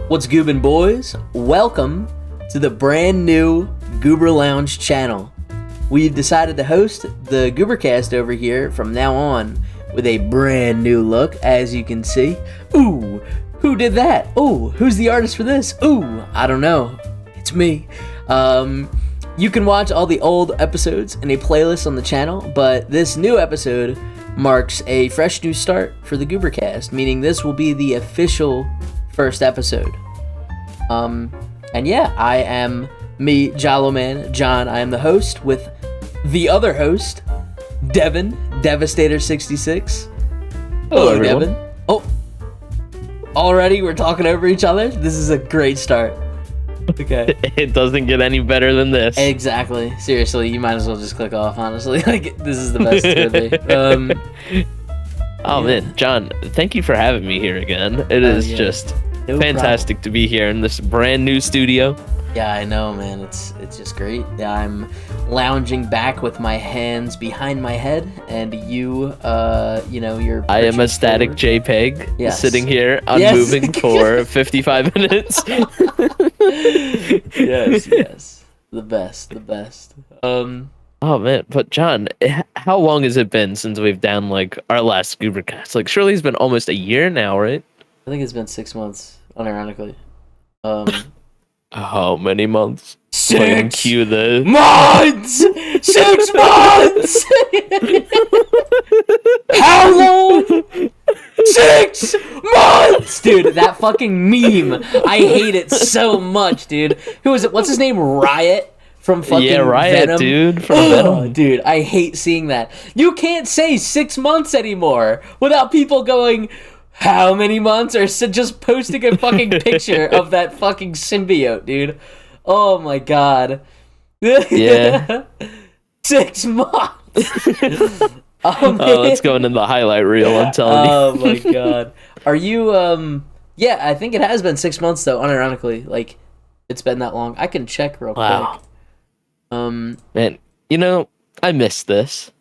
What's goobin' boys? Welcome to the brand new Goober Lounge channel. We've decided to host the Goobercast over here from now on with a brand new look, as you can see. Ooh, who did that? Ooh, who's the artist for this? Ooh, I don't know. It's me. You can watch all the old episodes in a playlist on the channel, but this new episode marks a fresh new start for the Goobercast, meaning this will be the official first episode. And yeah, I am me, Jalo Man, John. I am the host with the other host, Devin, Devastator66. Hello, everyone. Devin. Oh, already we're talking over each other? This is a great start. Okay. It doesn't get any better than this. Exactly. Seriously, you might as well just click off, honestly. Like, this is the best it's gonna be. Man, John, thank you for having me here again. It is just No fantastic to be here in this brand new studio. Yeah, I know, man. It's just great. Yeah, I'm lounging back with my hands behind my head, and you're. I am a static JPEG, Yes. sitting here unmoving for 55 minutes. Yes. The best. Oh man, but John, how long has it been since we've done like our last Goobercast? Like, surely it's been almost a year now, right? I think it's been 6 months, unironically. How many months? 6 Cue the months! 6 months! How long? 6 months! Dude, that fucking meme. I hate it so much, dude. Who is it? What's his name? Riot? From fucking Riot, Venom? dude. From Oh, Venom. dude, I hate seeing that. You can't say 6 months anymore without people going, how many months? Or just posting a fucking picture of that fucking symbiote, dude. Oh my god. Yeah. 6 months. Let's go into the highlight reel, I'm telling you. Oh my god. Are you, yeah, I think it has been 6 months though, unironically. Like, it's been that long. I can check real quick. Man, I missed this.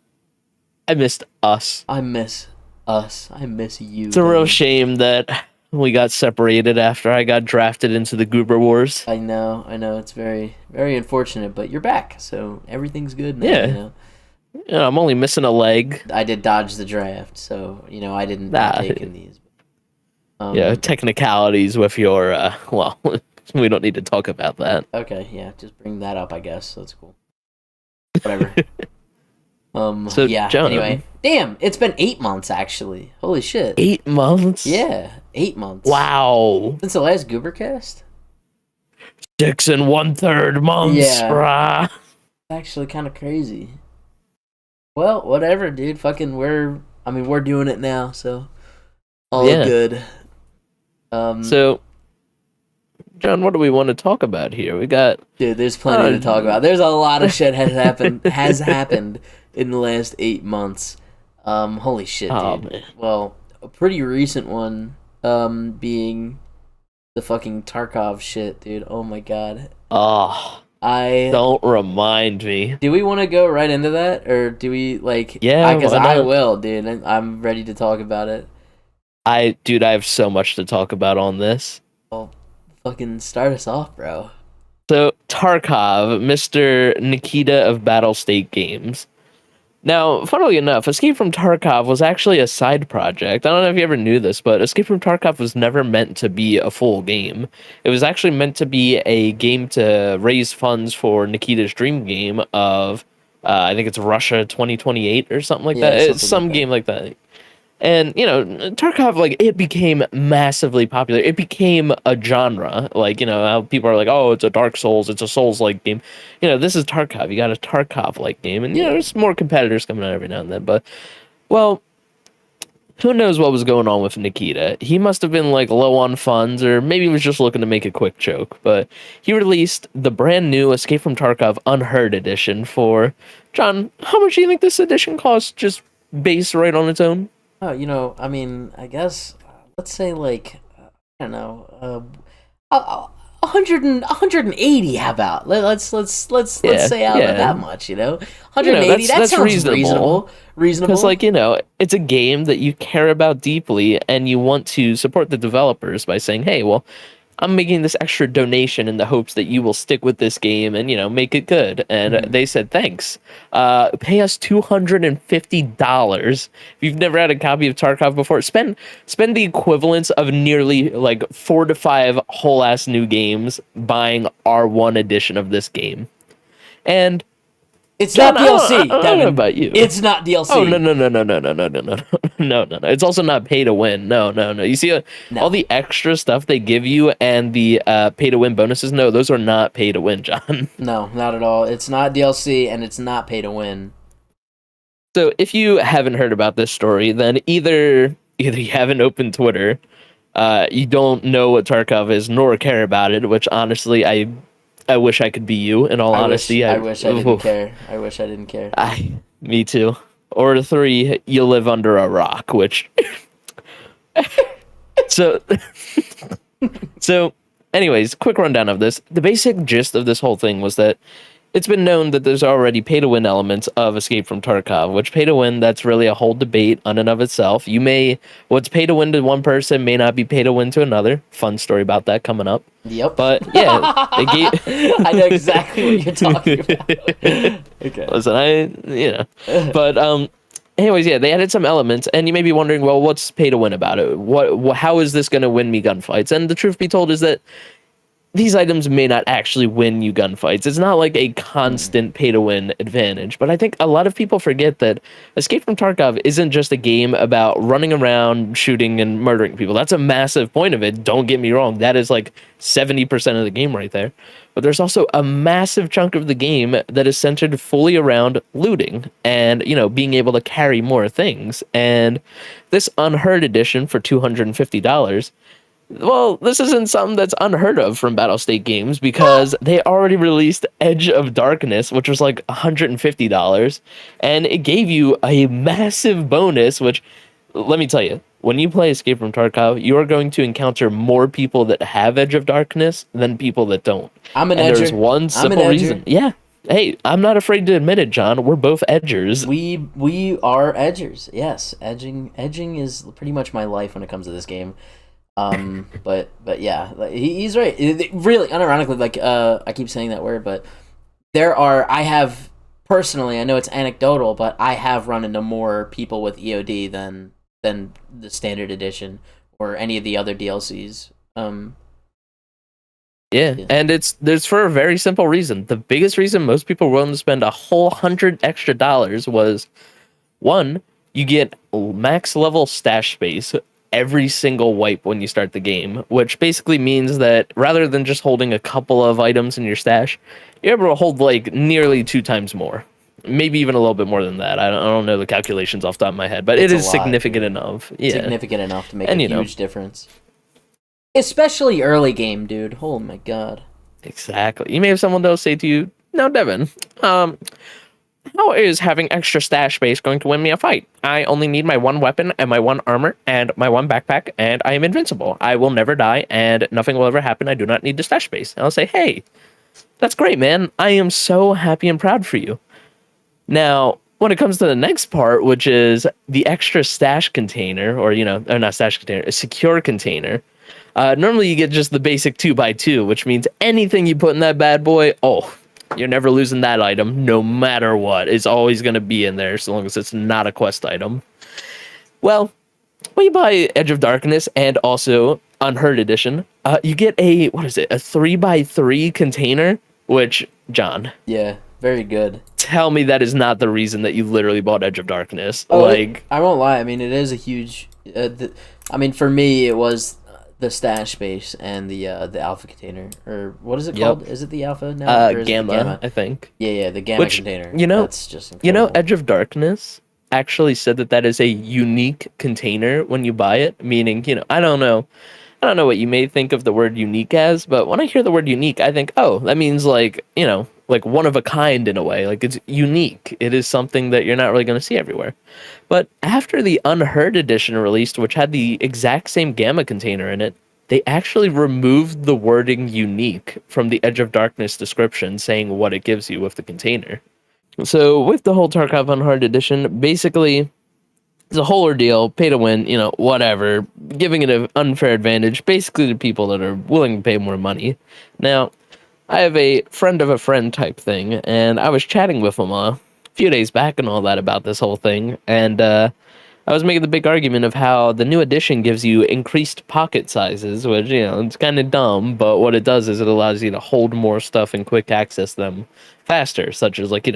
I missed us. I miss us. I miss you. It's a real man. shame that we got separated after I got drafted into the Goober Wars. I know. It's very, very unfortunate, but you're back, so everything's good now. Yeah. I'm only missing a leg. I did dodge the draft, so I didn't partake in these. Technicalities with your well, we don't need to talk about that. Okay, yeah, just bring that up, I guess. That's cool. Whatever. So, yeah. John, Anyway, damn, it's been 8 months actually. Holy shit. 8 months? Yeah, 8 months. Wow. Since the last Goobercast. 6 1/3 months. Yeah. Brah. Actually, kind of crazy. Well, whatever, dude. Fucking, we're doing it now, so all good. So, John, what do we want to talk about here? We got, dude. There's plenty to talk about. There's a lot of shit has happened in the last 8 months. Holy shit, dude. Man. Well, a pretty recent one, being the fucking Tarkov shit, dude. Oh my god. Don't remind me. Do we want to go right into that, or do we like? Yeah, because why I not? will, dude. And I'm ready to talk about it. I have so much to talk about on this. Well, fucking start us off, bro. So, Tarkov, Mr. Nikita of Battle State Games. Now, funnily enough, Escape from Tarkov was actually a side project. I don't know if you ever knew this, but Escape from Tarkov was never meant to be a full game. It was actually meant to be a game to raise funds for Nikita's dream game of, I think it's Russia 2028 or something like that. It's some game like that. And, Tarkov, like, it became massively popular. It became a genre. Like, how people are like, oh, it's a Dark Souls, it's a Souls-like game. This is Tarkov. You got a Tarkov-like game. And, there's more competitors coming out every now and then. But, well, who knows what was going on with Nikita? He must have been, like, low on funds, or maybe he was just looking to make a quick joke. But he released the brand new Escape from Tarkov Unheard Edition for... John, how much do you think this edition costs, just base right on its own? Oh, I guess let's say like I don't know, 180. How about let's say out that much, 180. That sounds reasonable. Because, like, it's a game that you care about deeply, and you want to support the developers by saying, hey, well, I'm making this extra donation in the hopes that you will stick with this game and, make it good. And they said, thanks. Pay us $250. If you've never had a copy of Tarkov before, spend the equivalence of nearly like 4 to 5 whole ass new games buying our one edition of this game. And it's not DLC, I don't Devin. know about you. It's not DLC. Oh, no. It's also not pay to win. No. You see all the extra stuff they give you and the pay to win bonuses? No, those are not pay to win, John. No, not at all. It's not DLC and it's not pay to win. So if you haven't heard about this story, then either you haven't opened Twitter, you don't know what Tarkov is, nor care about it, which honestly I wish I could be you, in all honesty. I wish I didn't care. I wish I didn't care. Me too. Or 3, you live under a rock, which... So anyways, quick rundown of this. The basic gist of this whole thing was that it's been known that there's already pay-to-win elements of Escape from Tarkov, which pay-to-win, that's really a whole debate on and of itself. What's pay-to-win to one person may not be pay-to-win to another. Fun story about that coming up. Yep. But, yeah, they gave... I know exactly what you're talking about. Okay. Listen, But, anyways, yeah, they added some elements, and you may be wondering, well, what's pay-to-win about it? How is this going to win me gunfights? And the truth be told is that these items may not actually win you gunfights. It's not like a constant pay-to-win advantage. But I think a lot of people forget that Escape from Tarkov isn't just a game about running around, shooting, and murdering people. That's a massive point of it. Don't get me wrong. That is like 70% of the game right there. But there's also a massive chunk of the game that is centered fully around looting and, being able to carry more things. And this Unheard Edition for $250, well, this isn't something that's unheard of from Battlestate Games, because they already released Edge of Darkness, which was like $150, and it gave you a massive bonus, which, let me tell you, when you play Escape from Tarkov, you are going to encounter more people that have Edge of Darkness than people that don't. I'm an edger. There's one simple reason. Yeah. Hey, I'm not afraid to admit it, John. We're both edgers. We are edgers. Yes, edging is pretty much my life when it comes to this game. But yeah, he's right. Really, unironically, like I keep saying that word, but I have personally, I know it's anecdotal, but I have run into more people with EOD than the standard edition or any of the other DLCs. Yeah, and there's for a very simple reason. The biggest reason most people were willing to spend a whole $100 extra was, one, you get max level stash space every single wipe when you start the game, which basically means that rather than just holding a couple of items in your stash, you're able to hold like nearly 2 times more, maybe even a little bit more than that. I don't know the calculations off the top of my head, but it is significant enough. Yeah, significant enough to make a huge difference, especially early game, dude. Oh my god. Exactly. You may have someone that'll say to you, "Now, Devin, how is having extra stash space going to win me a fight? I only need my 1 weapon and my 1 armor and my 1 backpack, and I am invincible. I will never die, and nothing will ever happen. I do not need the stash space." And I'll say, hey, that's great, man. I am so happy and proud for you. Now, when it comes to the next part, which is the extra stash container, or not stash container, a secure container, normally you get just the basic 2x2, which means anything you put in that bad boy, you're never losing that item, no matter what. It's always going to be in there, so long as it's not a quest item. Well, when you buy Edge of Darkness and also Unheard Edition, you get a 3x3 container, which, John. Yeah, very good. Tell me that is not the reason that you literally bought Edge of Darkness. I won't lie. I mean, it is a huge... for me, it was the stash space and the alpha container, or what is it called? Is it the alpha now? Gamma, I think. Yeah, the gamma container. That's just incredible. Edge of Darkness actually said that is a unique container when you buy it, meaning, I don't know what you may think of the word unique as, but when I hear the word unique, I think, that means like one of a kind in a way. Like, it's unique. It is something that you're not really going to see everywhere. But after the Unheard Edition released, which had the exact same gamma container in it, they actually removed the wording unique from the Edge of Darkness description, saying what it gives you with the container. So with the whole Tarkov Unheard Edition, basically It's a whole ordeal, pay to win, whatever, giving it an unfair advantage basically to people that are willing to pay more money. Now, I have a friend of a friend type thing, and I was chatting with him a few days back and all that about this whole thing, and I was making the big argument of how the new edition gives you increased pocket sizes, which, it's kind of dumb, but what it does is it allows you to hold more stuff and quick access them faster, such as, like,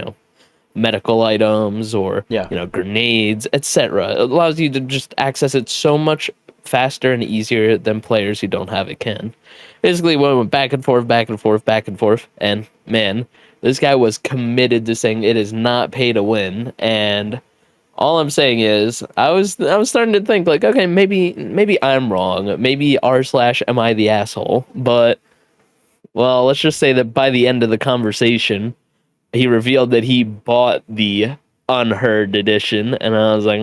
medical items or Yeah. grenades, etc. It allows you to just access it so much faster and easier than players who don't have it can. Basically, we went back and forth, back and forth, back and forth, and man, this guy was committed to saying it is not pay to win. And all I'm saying is, I was starting to think like, okay, maybe I'm wrong, maybe r/ am I the asshole? But well, let's just say that by the end of the conversation, he revealed that he bought the Unheard Edition, and I was like,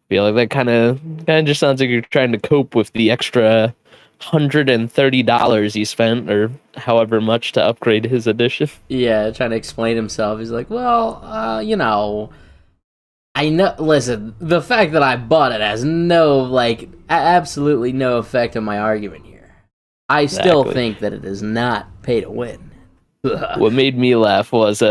feel like that kind of just sounds like you're trying to cope with the extra $130 he spent, or however much to upgrade his edition. Yeah, trying to explain himself. He's like, well, I know. Listen, the fact that I bought it has absolutely no effect on my argument here. I still think that it is not pay to win. What made me laugh was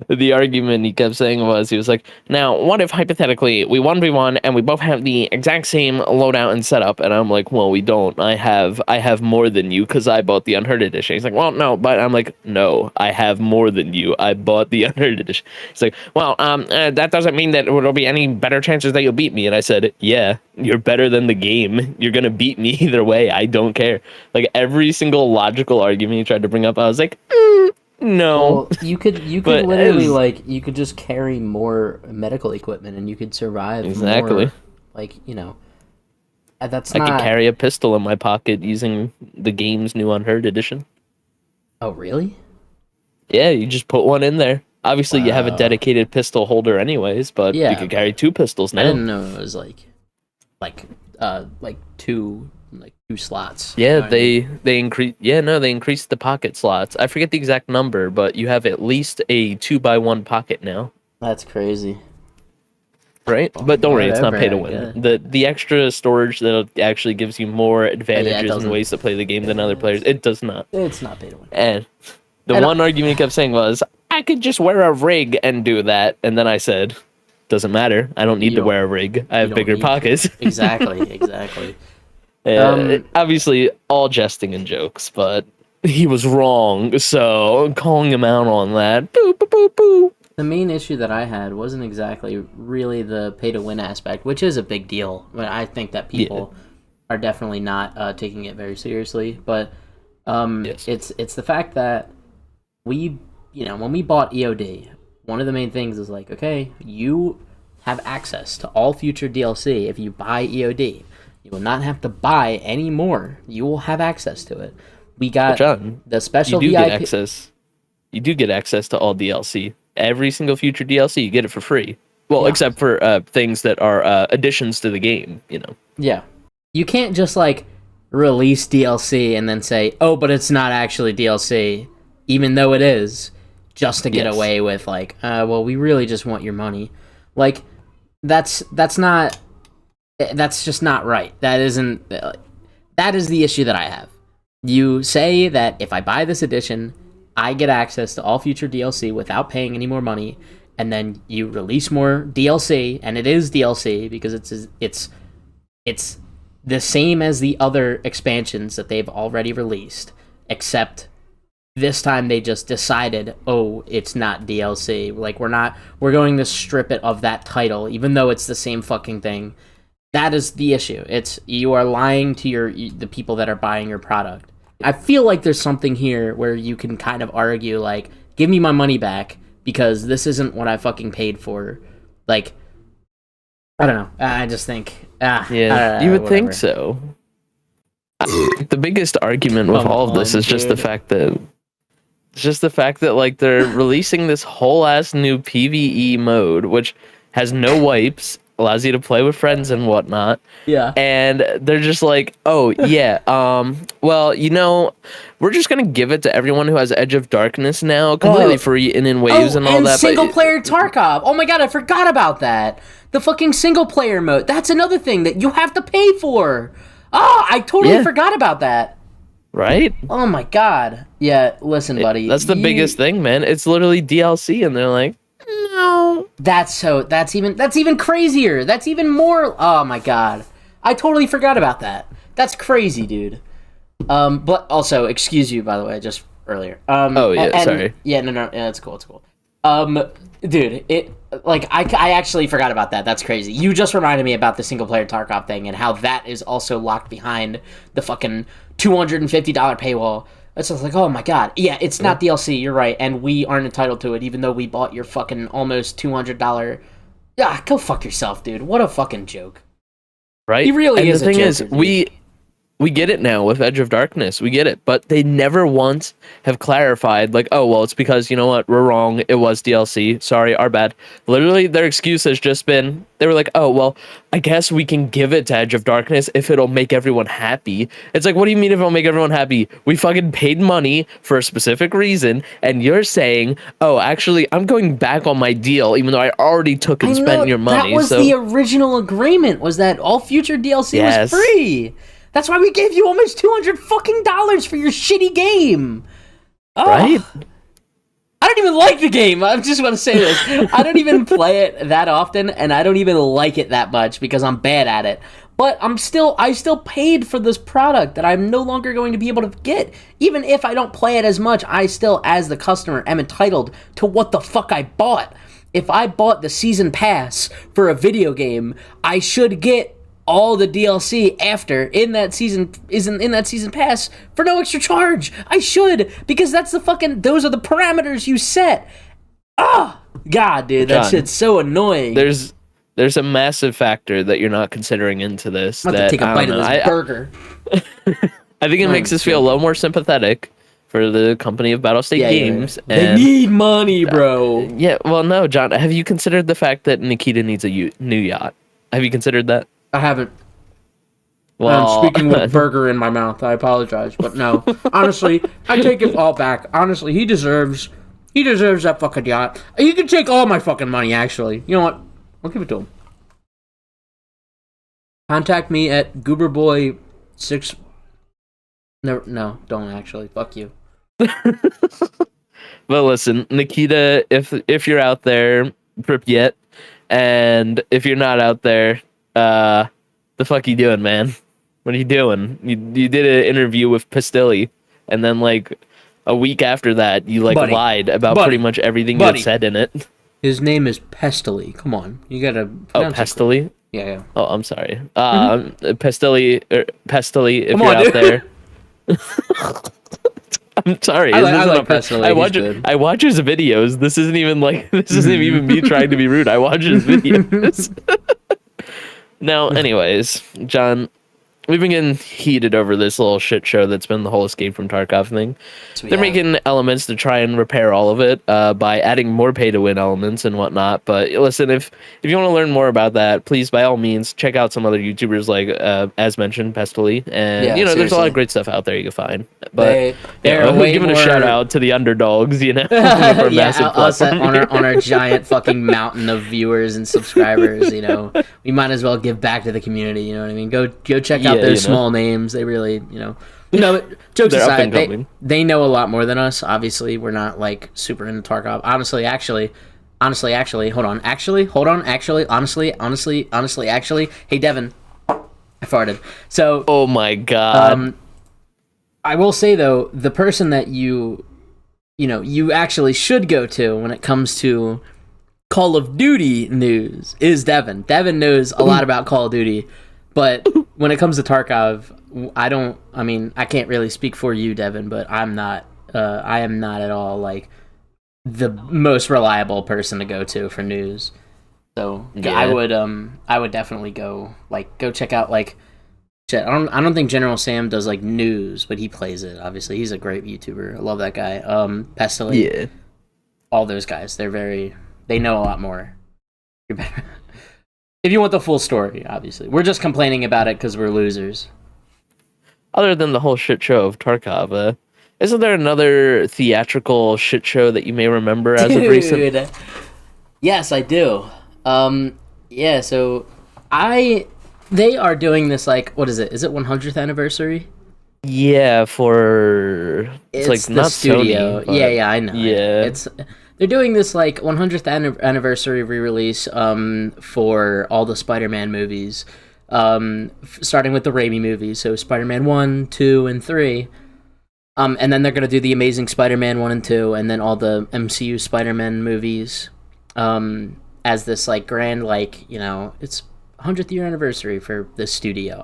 the argument he kept saying was, he was like, now, what if hypothetically we 1v1 and we both have the exact same loadout and setup? And I'm like, well, we don't. I have more than you because I bought the Unheard Edition. He's like, well, no, but I'm like, no, I have more than you. I bought the Unheard Edition. He's like, well, that doesn't mean that there'll be any better chances that you'll beat me. And I said, yeah, you're better than the game. You're going to beat me either way. I don't care. Like, every single logical argument he tried to bring up, I was like, no. Well, you could literally you could just carry more medical equipment and you could survive exactly. More, I could carry a pistol in my pocket using the game's new Unheard Edition. Oh, really? Yeah, you just put one in there. Obviously, you have a dedicated pistol holder anyways, but you could carry two pistols now. I didn't know it was two slots. Yeah, they increase. Yeah, no, they increased the pocket slots. I forget the exact number, but you have at least a 2x1 pocket now. That's crazy, right? But don't worry, it's not pay to win. The extra storage that actually gives you more advantages and ways to play the game than other players. It does not. It's not pay to win. And the one argument he kept saying was, I could just wear a rig and do that. And then I said, doesn't matter. I don't need to wear a rig. I have bigger pockets. Exactly. Obviously, all jesting and jokes, but he was wrong, so I'm calling him out on that. Boo, boo, boo, boo. The main issue that I had wasn't exactly really the pay-to-win aspect, which is a big deal. But I think that people are definitely not taking it very seriously. But it's the fact that when we bought EOD, one of the main things is like, okay, you have access to all future DLC if you buy EOD. You will not have to buy any more. You will have access to it. We got the special VIP. You do get access to all DLC. Every single future DLC, you get it for free. Well, except for things that are additions to the game, Yeah. You can't just, release DLC and then say, oh, but it's not actually DLC, even though it is, just to get away with, well, we really just want your money. That's just not right. That is the issue that I have. You say that if I buy this edition, I get access to all future DLC without paying any more money, and then you release more DLC, and it is DLC because it's the same as the other expansions that they've already released, except this time they just decided, oh, it's not DLC. We're going to strip it of that title, even though it's the same fucking thing. That is the issue. You are lying to the people that are buying your product. I feel like there's something here where you can kind of argue, give me my money back because this isn't what I fucking paid for. I don't know. I just think, you would think so. The biggest argument with all of this is just the fact that they're releasing this whole ass new PvE mode, which has no wipes, allows you to play with friends and whatnot. Yeah. And they're just like, oh yeah, well, we're just gonna give it to everyone who has Edge of Darkness now, completely free and in waves and all that. Single player Tarkov. Oh my god, I forgot about that. The fucking single player mode. That's another thing that you have to pay for. Oh, I totally forgot about that. Right? Oh my god. Yeah, listen, buddy. That's the biggest thing, man. It's literally DLC, and they're like, no. That's even crazier. That's even more. Oh my god. I totally forgot about that. That's crazy, dude. But also, excuse you, by the way, just earlier. Sorry. Yeah, no, it's cool. Dude, I actually forgot about that. That's crazy. You just reminded me about the single player Tarkov thing and how that is also locked behind the fucking $250 paywall. It's just like, oh my god. Yeah, it's not DLC, you're right, and we aren't entitled to it, even though we bought your fucking almost $200. Ah, go fuck yourself, dude. What a fucking joke. Right? He really is a joker. The thing is, we get it now with Edge of Darkness. We get it. But they never once have clarified, like, oh, well, it's because, you know what, we're wrong. It was DLC. Sorry, our bad. Literally, their excuse has just been, they were like, oh, well, I guess we can give it to Edge of Darkness if it'll make everyone happy. It's like, what do you mean if it'll make everyone happy? We fucking paid money for a specific reason, and you're saying, oh, actually, I'm going back on my deal, even though I already took and spent your money. That was the original agreement, was that all future DLC was free. That's why we gave you almost $200 fucking for your shitty game. Oh, right? I don't even like the game. I just want to say this. I don't even play it that often, and I don't even like it that much because I'm bad at it. But I still paid for this product that I'm no longer going to be able to get. Even if I don't play it as much, I still, as the customer, am entitled to what the fuck I bought. If I bought the season pass for a video game, I should get all the DLC after in that season pass for no extra charge. I should, because those are the parameters you set. Oh god, dude, that shit's so annoying. There's a massive factor that you're not considering into this. I'm about to take a bite of this burger. I think it makes us feel a little more sympathetic for the company of Battlestate Games. Yeah. They need money, bro. Yeah, well, no, John, have you considered the fact that Nikita needs a new yacht? Have you considered that? I haven't. Well, I'm speaking with burger in my mouth. I apologize, but no. Honestly, I take it all back. Honestly, he deserves that fucking yacht. You can take all my fucking money, actually. You know what? I'll give it to him. Contact me at gooberboy6. No, don't actually. Fuck you. But listen, Nikita, if you're out there, Pripyat, and if you're not out there, the fuck you doing, man? What are you doing? You did an interview with Pastilli, and then like a week after that, you lied about pretty much everything you had said in it. His name is Pestilli. Come on, you gotta. Oh, Pestilli. Yeah. Oh, I'm sorry. Pestilli, if you're out there. I'm sorry. I like Pestilli. I watch his videos. This isn't even me trying to be rude. I watch his videos. Now, anyways, John, we've been getting heated over this little shit show that's been the whole Escape from Tarkov thing. They're making elements to try and repair all of it by adding more pay-to-win elements and whatnot. But listen, if you want to learn more about that, please, by all means, check out some other YouTubers like, as mentioned, Pestilli. And, there's a lot of great stuff out there you can find. But we're giving a shout-out to the underdogs, for a massive us on our giant fucking mountain of viewers and subscribers, we might as well give back to the community, you know what I mean? Go check out those small names. They really, jokes aside, they know a lot more than us. Obviously, we're not like super into Tarkov. Honestly, hey Devin, I farted. So, oh my god. I will say though, the person that you actually should go to when it comes to Call of Duty news is Devin. Devin knows a lot about Call of Duty, but when it comes to Tarkov, I can't really speak for you, Devin, but I am not at all like the most reliable person to go to for news. So I would definitely go check out I don't think General Sam does like news, but he plays it. Obviously, he's a great YouTuber. I love that guy. Pestilli, all those guys. They know a lot more. If you want the full story, obviously. We're just complaining about it because we're losers. Other than the whole shit show of Tarkov, isn't there another theatrical shit show that you may remember as of recent? Yes, I do. Yeah, so they are doing this, like, what is it? Is it 100th anniversary? Yeah, for it's like the not studio. Sony, but Yeah, I know. yeah. They're doing this like 100th anniversary re-release for all the Spider-Man movies, starting with the Raimi movies, so Spider-Man 1, 2, and 3. And then they're gonna do the Amazing Spider-Man 1 and 2, and then all the MCU Spider-Man movies, as this like grand, like, you know, it's 100th year anniversary for the studio.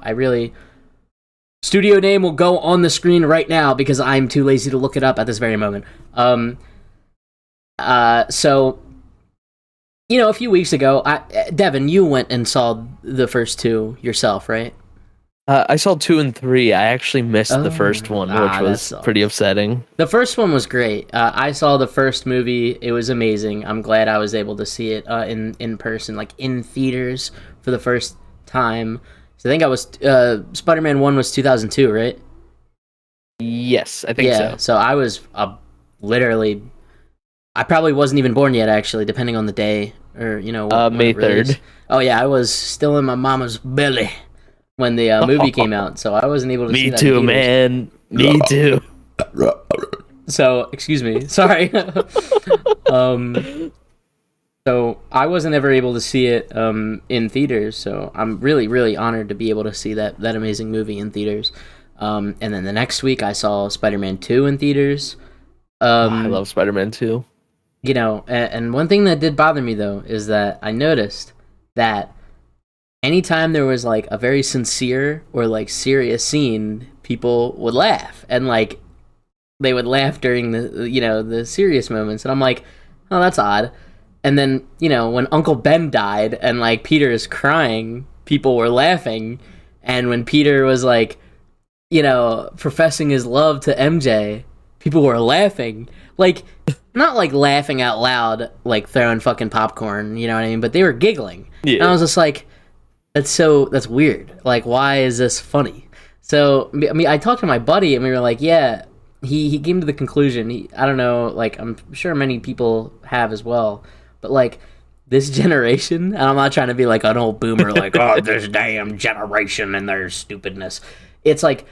Studio name will go on the screen right now because I'm too lazy to look it up at this very moment. So, you know, a few weeks ago, Devin, you went and saw the first two yourself, right? I saw 2 and 3. I actually missed the first one, which was pretty upsetting. The first one was great. I saw the first movie. It was amazing. I'm glad I was able to see it in person, like in theaters for the first time. So I think I was Spider-Man 1 was 2002, right? Yes, I think so. So I was literally, I probably wasn't even born yet, actually, depending on the day, or, you know, May 3rd. Oh yeah, I was still in my mama's belly when the movie came out, so I wasn't able to see that. Me too, man. Me too. So, excuse me. Sorry. So I wasn't ever able to see it in theaters, so I'm really, really honored to be able to see that amazing movie in theaters. And then the next week I saw Spider-Man 2 in theaters. I love Spider-Man 2. You know, and one thing that did bother me, though, is that I noticed that anytime there was, like, a very sincere or, like, serious scene, people would laugh. And, like, they would laugh during the serious moments. And I'm like, oh, that's odd. And then, you know, when Uncle Ben died and, like, Peter is crying, people were laughing. And when Peter was, like, you know, professing his love to MJ, people were laughing. Like, not, like, laughing out loud, like, throwing fucking popcorn, you know what I mean? But they were giggling. Yeah. And I was just like, that's weird. Like, why is this funny? So, I mean, I talked to my buddy, and we were like, yeah, he came to the conclusion. I don't know, like, I'm sure many people have as well. But, like, this generation, and I'm not trying to be, like, an old boomer, like, oh, this damn generation and their stupidness. It's, like,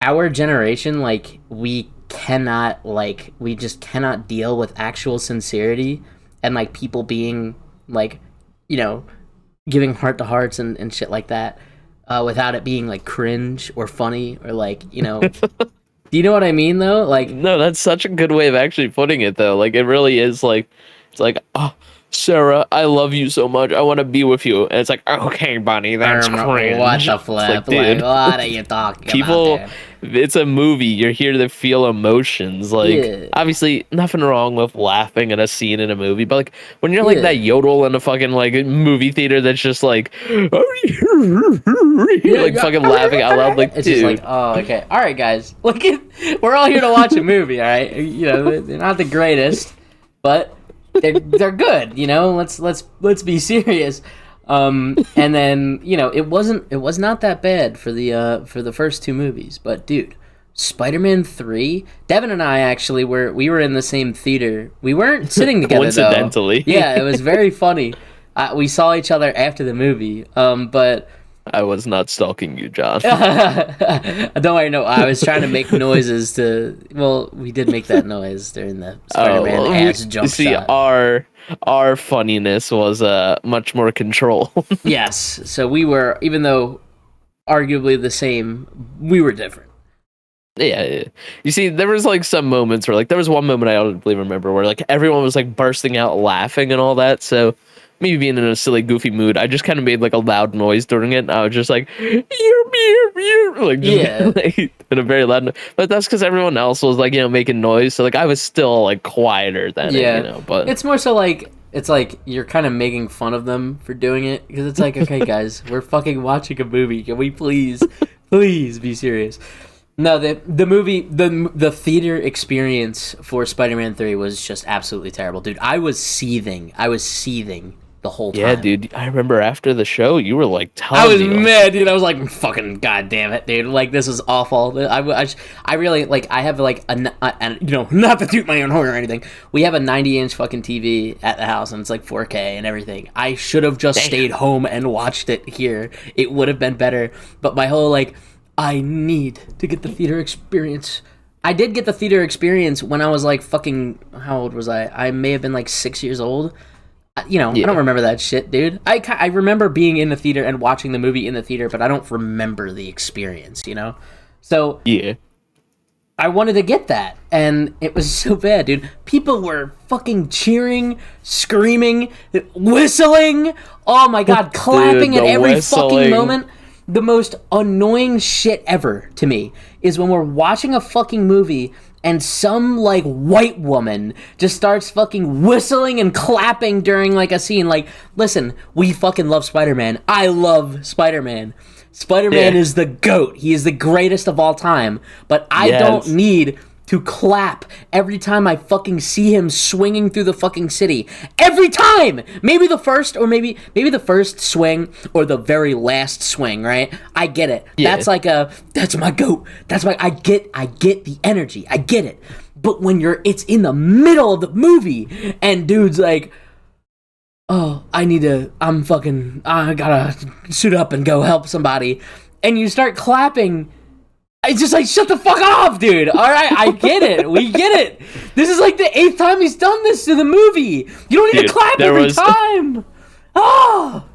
our generation, like, we just cannot deal with actual sincerity and, like, people being, like, you know, giving heart-to-hearts and shit like that without it being, like, cringe or funny or, like, you know... Do you know what I mean, though? Like, no, that's such a good way of actually putting it, though. Like, it really is, like... It's like, oh, Sarah, I love you so much. I want to be with you. And it's like, okay, buddy, that's cringe. What the flip? Like, what are you talking about? It's a movie. You're here to feel emotions. Like, obviously, nothing wrong with laughing at a scene in a movie. But, like, when you're, like, that yodel in a fucking, like, movie theater that's just, like, like, fucking laughing out loud. Like, it's just like, oh, okay. All right, guys. Look, we're all here to watch a movie, all right? You know, they're not the greatest, but... They're good, you know. Let's be serious. And then, you know, it was not that bad for the first two movies, but dude, Spider-Man 3, Devin and I actually we were in the same theater. We weren't sitting together coincidentally. Though. Yeah, it was very funny. We saw each other after the movie, but I was not stalking you, John. Don't worry, no. I was trying to make noises to... Well, we did make that noise during the Spider-Man ass jump shot. Our funniness was much more controlled. Yes, so we were, even though arguably the same, we were different. Yeah. You see, there was like some moments where, like, there was one moment I audibly remember where, like, everyone was like bursting out laughing and all that, so... me being in a silly, goofy mood, I just kind of made like a loud noise during it. And I was just like, like, just, like, in a very loud noise. But that's because everyone else was like, you know, making noise. So like I was still like quieter than it, you know. But it's more so like it's like you're kind of making fun of them for doing it because it's like, okay, guys, we're fucking watching a movie. Can we please be serious? No, the movie, the theater experience for Spider-Man 3 was just absolutely terrible, dude. I was seething the whole time. Yeah, dude. I remember after the show, you were like, I was mad, dude. I was like, fucking goddamn it, dude. Like, this is awful. I really, like, I have, like, not to toot my own horn or anything. We have a 90-inch fucking TV at the house, and it's, like, 4K and everything. I should have just stayed home and watched it here. It would have been better. But my whole, like, I need to get the theater experience. I did get the theater experience when I was, like, fucking, how old was I? I may have been, like, 6 years old. You know, I don't remember that shit, dude. I remember being in the theater and watching the movie in the theater, but I don't remember the experience, you know? So, yeah. I wanted to get that, and it was so bad, dude. People were fucking cheering, screaming, whistling. Oh my god, clapping dude, at every fucking whistling. moment. The most annoying shit ever to me is when we're watching a fucking movie and some, like, white woman just starts fucking whistling and clapping during, like, a scene. Like, listen, we fucking love Spider-Man. I love Spider-Man. Spider-Man is the GOAT. He is the greatest of all time. But I don't need to clap every time I fucking see him swinging through the fucking city. Every time! Maybe the first, or maybe the first swing, or the very last swing, right? I get it. Yeah. That's my GOAT. I get the energy. I get it. But when it's in the middle of the movie, and dude's like, oh, I gotta suit up and go help somebody, and you start clapping, it's just like, shut the fuck off, dude. All right, I get it. We get it. This is like the 8th time he's done this to the movie. You don't need to clap every time. Oh!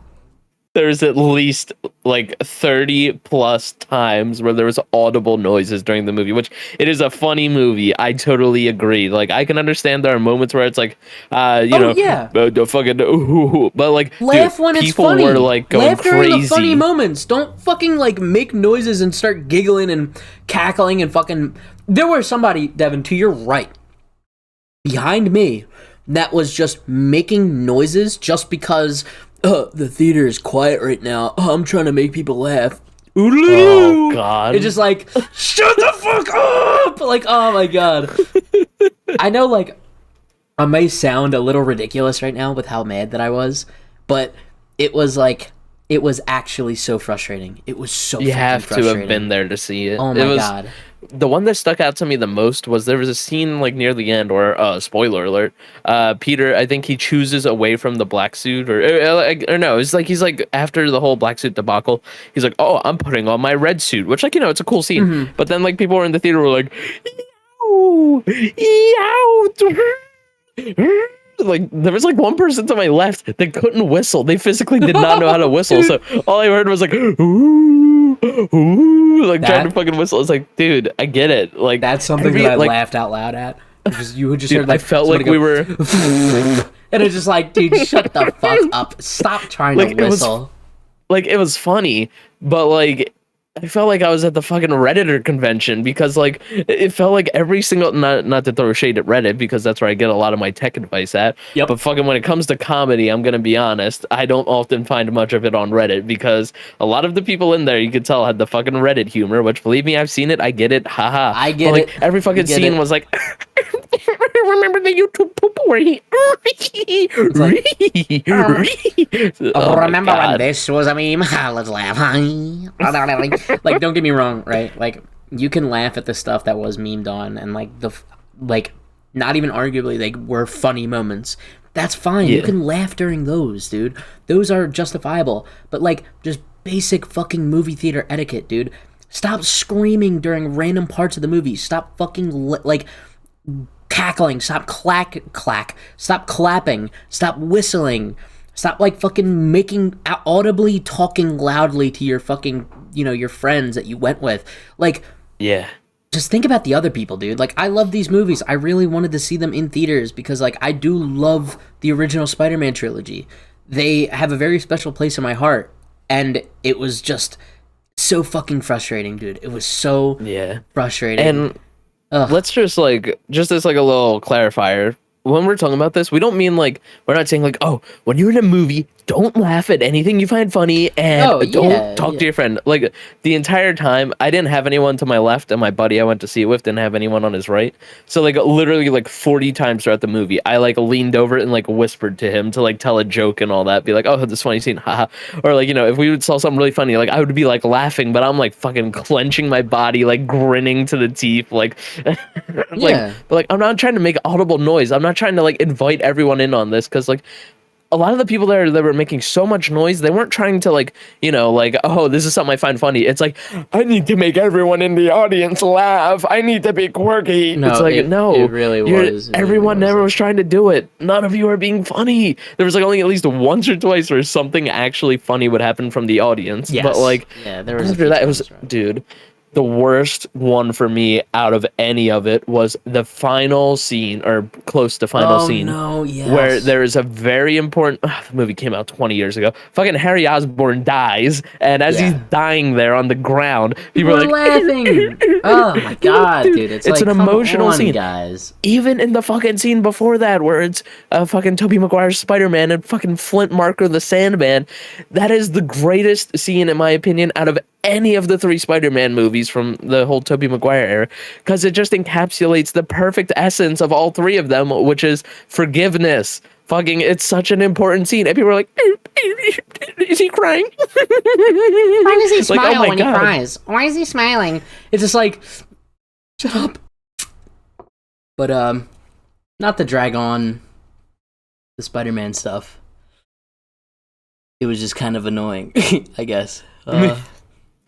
There's at least like 30 plus times where there was audible noises during the movie, which it is a funny movie. I totally agree. Like, I can understand there are moments where it's like, the fucking, but like, laugh dude, when it's people funny. were like going laugh during crazy. the funny moments. Don't fucking like make noises and start giggling and cackling and fucking. There was somebody, Devin, to your right, behind me, that was just making noises just because. The theater is quiet right now. I'm trying to make people laugh. Oh, God. It's just like, shut the fuck up! Like, oh my god. I know, like, I may sound a little ridiculous right now with how mad that I was, but it was like, it was actually so frustrating. It was so You have to frustrating. have been there to see it. Oh my god. The one that stuck out to me the most was there was a scene like near the end, or spoiler alert, Peter, I think he chooses away from the black suit, or no, it's like he's like after the whole black suit debacle, he's like, oh, I'm putting on my red suit, which, like, you know, it's a cool scene. Mm-hmm. But then like people were in the theater were like, like there was like one person to my left that couldn't whistle. They physically did not know how to whistle. So all I heard was like, ooh, like trying to fucking whistle. It's like, dude, I get it. Like, that's something that I laughed out loud at. You would just hear, like, I felt like we were, and it's just like, dude, shut the fuck up. Stop trying to whistle. It was funny, but like, I felt like I was at the fucking Redditor convention, because like it felt like every single, not to throw shade at Reddit, because that's where I get a lot of my tech advice at. Yep. But fucking when it comes to comedy, I'm gonna be honest, I don't often find much of it on Reddit, because a lot of the people in there, you could tell, had the fucking Reddit humor, which, believe me, I've seen it. I get it. Haha. I get but, it. Like, every fucking scene was like, remember the YouTube poop where he remember when this was a meme? Let's laugh. Like, don't get me wrong, right? Like, you can laugh at the stuff that was memed on, and like not even arguably, like, were funny moments. That's fine. Yeah. You can laugh during those, dude. Those are justifiable. But like, just basic fucking movie theater etiquette, dude. Stop screaming during random parts of the movie. Stop fucking like cackling. Stop Stop clapping. Stop whistling. Stop, like, fucking audibly talking loudly to your fucking, you know, your friends that you went with. Like, yeah. Just think about the other people, dude. Like, I love these movies. I really wanted to see them in theaters because, like, I do love the original Spider-Man trilogy. They have a very special place in my heart. And it was just so fucking frustrating, dude. It was so frustrating. And let's just as like a little clarifier. When we're talking about this, we don't mean like, we're not saying like, oh, when you're in a movie, don't laugh at anything you find funny, and don't talk to your friend. Like, the entire time, I didn't have anyone to my left, and my buddy I went to see it with didn't have anyone on his right. So, like, literally, like, 40 times throughout the movie, I, like, leaned over and, like, whispered to him to, like, tell a joke and all that. Be like, oh, this funny scene, haha. Or, like, you know, if we saw something really funny, like, I would be, like, laughing, but I'm, like, fucking clenching my body, like, grinning to the teeth, like, but, like, I'm not trying to make audible noise. I'm not trying to, like, invite everyone in on this, because, like, a lot of the people there that were making so much noise, they weren't trying to, like, you know, like, oh, this is something I find funny. It's like, I need to make everyone in the audience laugh. I need to be quirky. No, it's like, it really was. Everyone never was trying to do it. None of you are being funny. There was, like, only at least once or twice where something actually funny would happen from the audience. Yes. But, like, there was after that, it was, dude, the worst one for me out of any of it was the final scene, or close to final scene, where there is a very important. The movie came out 20 years ago. Fucking Harry Osborn dies, and as he's dying there on the ground, people are like laughing. Oh my god, dude! It's like, an emotional scene, guys. Even in the fucking scene before that, where it's fucking Tobey Maguire's Spiderman and fucking Flint Marko the Sandman, that is the greatest scene, in my opinion, out of any of the 3 Spider-Man movies from the whole Tobey Maguire era, because it just encapsulates the perfect essence of all 3 of them, which is forgiveness. Fucking, it's such an important scene, and people are like, is he crying? Why does he smile when he cries? Why is he smiling? It's just like, shut up. But not to drag on the Spider-Man stuff, it was just kind of annoying, I guess.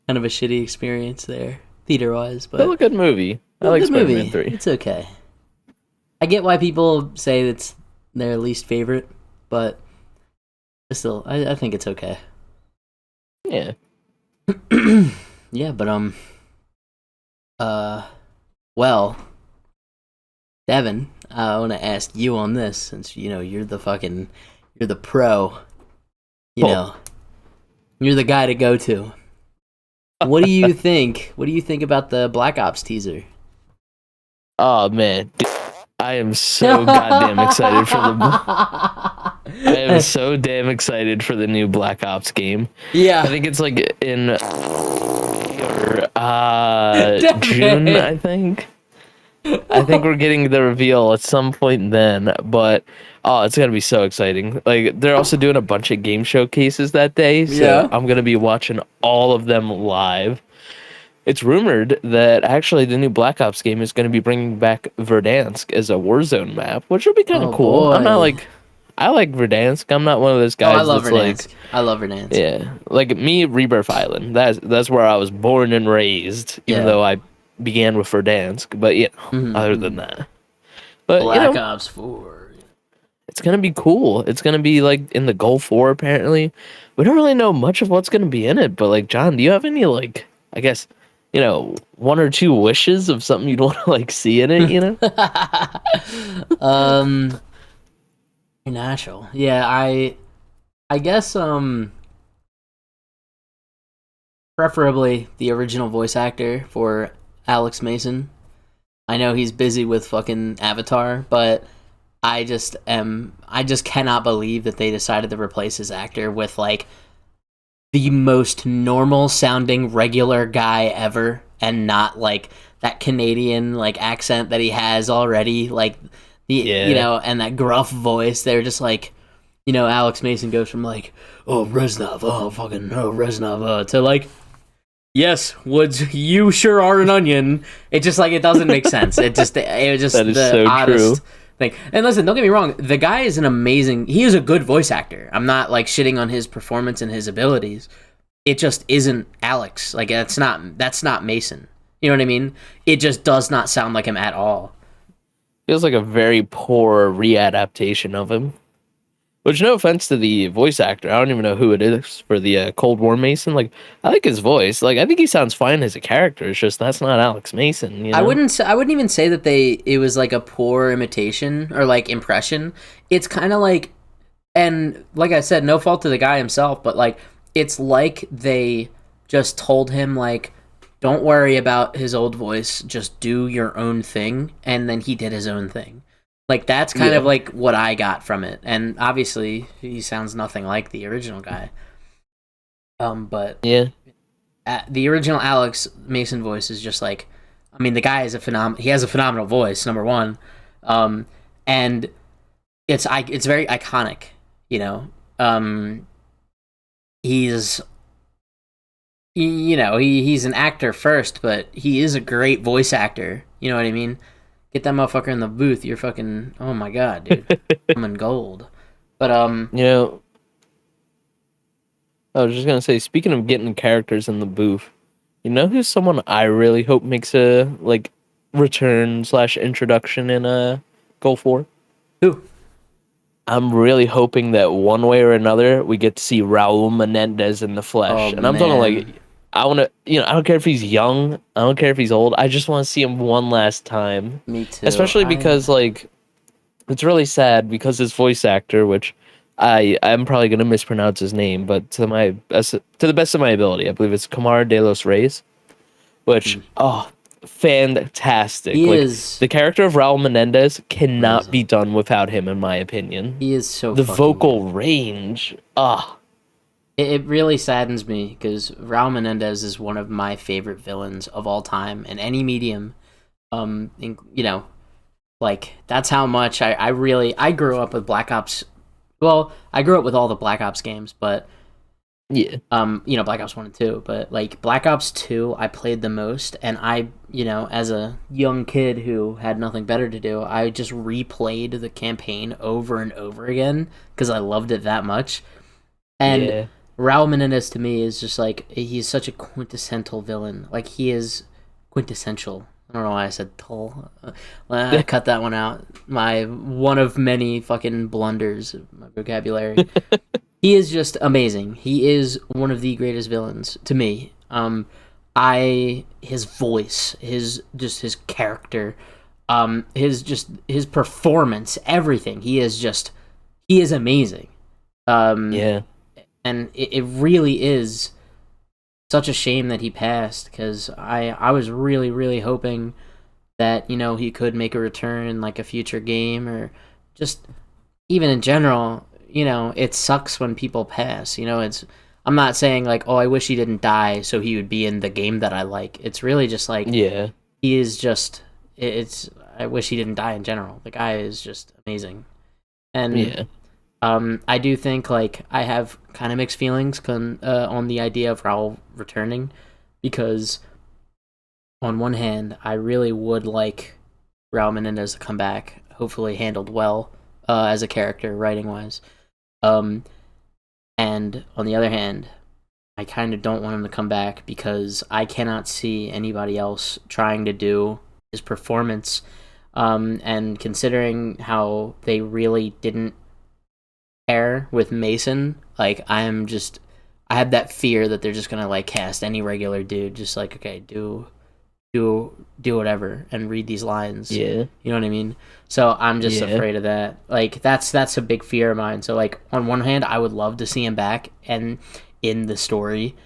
Kind of a shitty experience there, theater-wise, but still a good movie. I like Spider-Man 3. It's okay. I get why people say it's their least favorite, but still, I think it's okay. Yeah. Yeah, but well, Devin, I want to ask you on this, since you know you're the pro. You know, you're the guy to go to. What do you think? What do you think about the Black Ops teaser? Oh man, I am so goddamn excited for the. I am so damn excited for the new Black Ops game. Yeah, I think it's like in June. I think we're getting the reveal at some point then, but it's gonna be so exciting. Like, they're also doing a bunch of game showcases that day, so I'm gonna be watching all of them live. It's rumored that actually the new Black Ops game is going to be bringing back Verdansk as a Warzone map, which would be kind of cool. Boy. I like Verdansk. I'm not one of those guys. I love Verdansk. I love Verdansk. Yeah, like me, Rebirth Island. That's where I was born and raised, even though I began with Verdansk. But other than that, but Black Ops 4. It's gonna be cool. It's gonna be like in the Gulf War. Apparently, we don't really know much of what's gonna be in it. But like, John, do you have any, like, I guess, 1 or 2 wishes of something you'd want to, like, see in it, Natural. Yeah, I guess, preferably the original voice actor for Alex Mason. I know he's busy with fucking Avatar, but I just cannot believe that they decided to replace his actor with, like, the most normal sounding regular guy ever, and not like that Canadian like accent that he has already, like and that gruff voice. They're just like, Alex Mason goes from like, oh Reznov, oh fucking no Reznov, to like, yes, Woods, you sure are an onion. It just, like, it doesn't make sense. It was just that is the so oddest true thing. And listen, don't get me wrong, the guy is he is a good voice actor. I'm not like shitting on his performance and his abilities. It just isn't Alex. Like, that's not Mason. You know what I mean? It just does not sound like him at all. Feels like a very poor readaptation of him. Which, no offense to the voice actor, I don't even know who it is for the Cold War Mason. Like, I like his voice. Like, I think he sounds fine as a character. It's just that's not Alex Mason. I wouldn't even say that it was like a poor imitation or like impression. It's kind of like, and like I said, no fault to the guy himself, but like, it's like they just told him, like, don't worry about his old voice, just do your own thing, and then he did his own thing. Like that's kind of like what I got from it, and obviously he sounds nothing like the original guy. But Yeah. The original Alex Mason voice is just like, I mean, the guy is he has a phenomenal voice, number one, and it's very iconic, you know. He's he's an actor first, but he is a great voice actor. You know what I mean? Get that motherfucker in the booth. You're fucking, oh my god, dude, I'm in gold. But You know, I was just gonna say, speaking of getting characters in the booth, you know who's someone I really hope makes a like return / introduction in Goal 4? who? I'm really hoping that one way or another we get to see Raul Menendez in the flesh. Oh And I'm talking like, man, I want to, I don't care if he's young, I don't care if he's old. I just want to see him one last time. me too. Especially because like it's really sad because his voice actor, which I'm probably gonna mispronounce his name, but to the best of my ability, I believe it's Camar de los Reyes, which fantastic. He Like is the character of Raul Menendez cannot amazing. be done without him, in my opinion. He is so The fucking vocal good. range, It really saddens me because Raul Menendez is one of my favorite villains of all time in any medium. You know, like that's how much I grew up with Black Ops. Well, I grew up with all the Black Ops games, but yeah, Black Ops 1 and 2, but like Black Ops 2 I played the most, and as a young kid who had nothing better to do, I just replayed the campaign over and over again because I loved it that much. And yeah. Raul Menendez to me is just like, he's such a quintessential villain. Like he is quintessential. I don't know why I said tall. I cut that one out. My one of many fucking blunders of my vocabulary. He is just amazing. He is one of the greatest villains to me. His voice, his character, his performance, everything. He is amazing. Yeah. And it really is such a shame that he passed, because I was really, really hoping that, he could make a return in like a future game, or just even in general. It sucks when people pass. I'm not saying like, oh, I wish he didn't die so he would be in the game that I like. It's really just like, Yeah. he is just, I wish he didn't die in general. The guy is just amazing. And Yeah. I do think like I have kind of mixed feelings on the idea of Raul returning, because on one hand I really would like Raul Menendez to come back, hopefully handled well as a character writing wise, and on the other hand I kind of don't want him to come back because I cannot see anybody else trying to do his performance, and considering how they really didn't pair with Mason, like I have that fear that they're just gonna like cast any regular dude, just like, okay, do whatever and read these lines. Yeah. You know what I mean? So I'm just Yeah. afraid of that. Like that's a big fear of mine. So like on one hand I would love to see him back and in the story,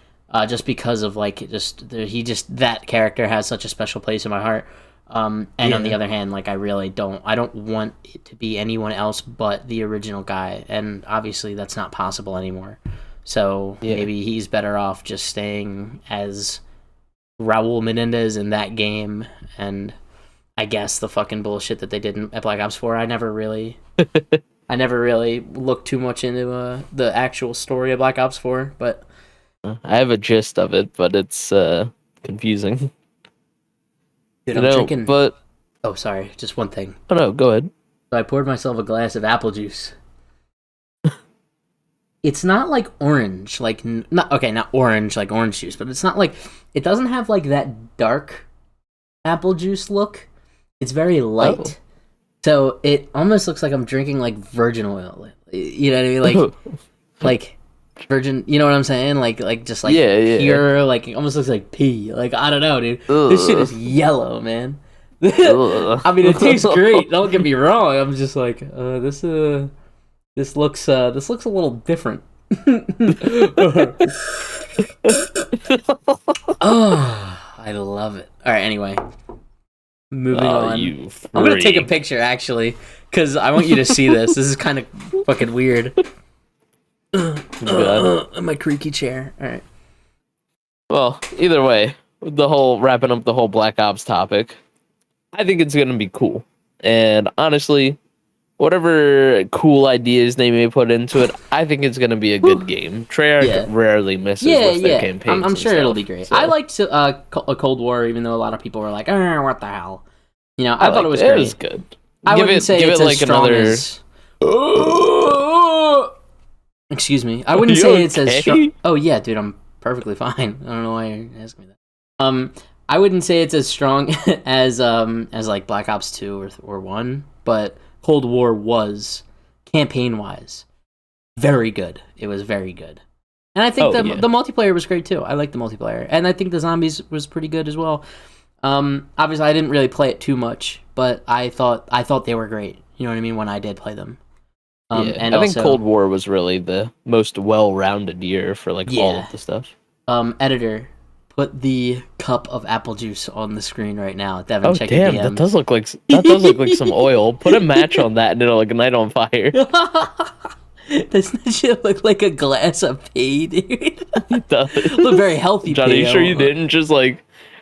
just because of like that character has such a special place in my heart. And on the other hand, like I don't want it to be anyone else but the original guy, and obviously that's not possible anymore. So maybe he's better off just staying as Raul Menendez in that game. And I guess the fucking bullshit that they did at Black Ops 4, I never really looked too much into the actual story of Black Ops 4, but I have a gist of it, but it's confusing. dude, I'm drinking. But Oh, sorry, just one thing. oh no, go ahead. So I poured myself a glass of apple juice. It's not like orange, like not orange like orange juice, but it's not like, it doesn't have like that dark apple juice look. It's very light. So it almost looks like I'm drinking like virgin oil. You know what I mean? Like virgin, you know what I'm saying? Like just like pure, like it almost looks like pee. Like I don't know, dude. This shit is yellow, man. I mean, it tastes great. Don't get me wrong. I'm just like, this looks a little different. Oh, I love it. All right, anyway. Moving on. You I'm gonna take a freak. picture actually, because I want you to see this. This is kind of fucking weird. My creaky chair. All right. Well, either way, wrapping up the whole Black Ops topic, I think it's gonna be cool. And honestly, whatever cool ideas they may put into it, I think it's gonna be a good game. Treyarch rarely misses with their campaigns. I'm sure and it'll stuff, be great. so. I liked a Cold War, even though a lot of people were like, "What the hell?" You know, I thought it was great. It was good. I wouldn't say it's as strong another. as. Excuse me. I wouldn't say it's as strong. Oh yeah, dude, I'm perfectly fine. I don't know why you're asking me that. I wouldn't say it's as strong as like Black Ops 2 or 1, but Cold War was, campaign wise, very good. It was very good. And I think the multiplayer was great too. I liked the multiplayer. And I think the zombies was pretty good as well. Obviously I didn't really play it too much, but I thought they were great. You know what I mean, when I did play them. And I think Cold War was really the most well-rounded year for all of the stuff. Editor, put the cup of apple juice on the screen right now. Devin, check damn, your DMs. that does look like some oil. Put a match on that and it'll ignite on fire. Doesn't that shit look like a glass of pee, dude? It does. Look very healthy. John, are you sure you didn't just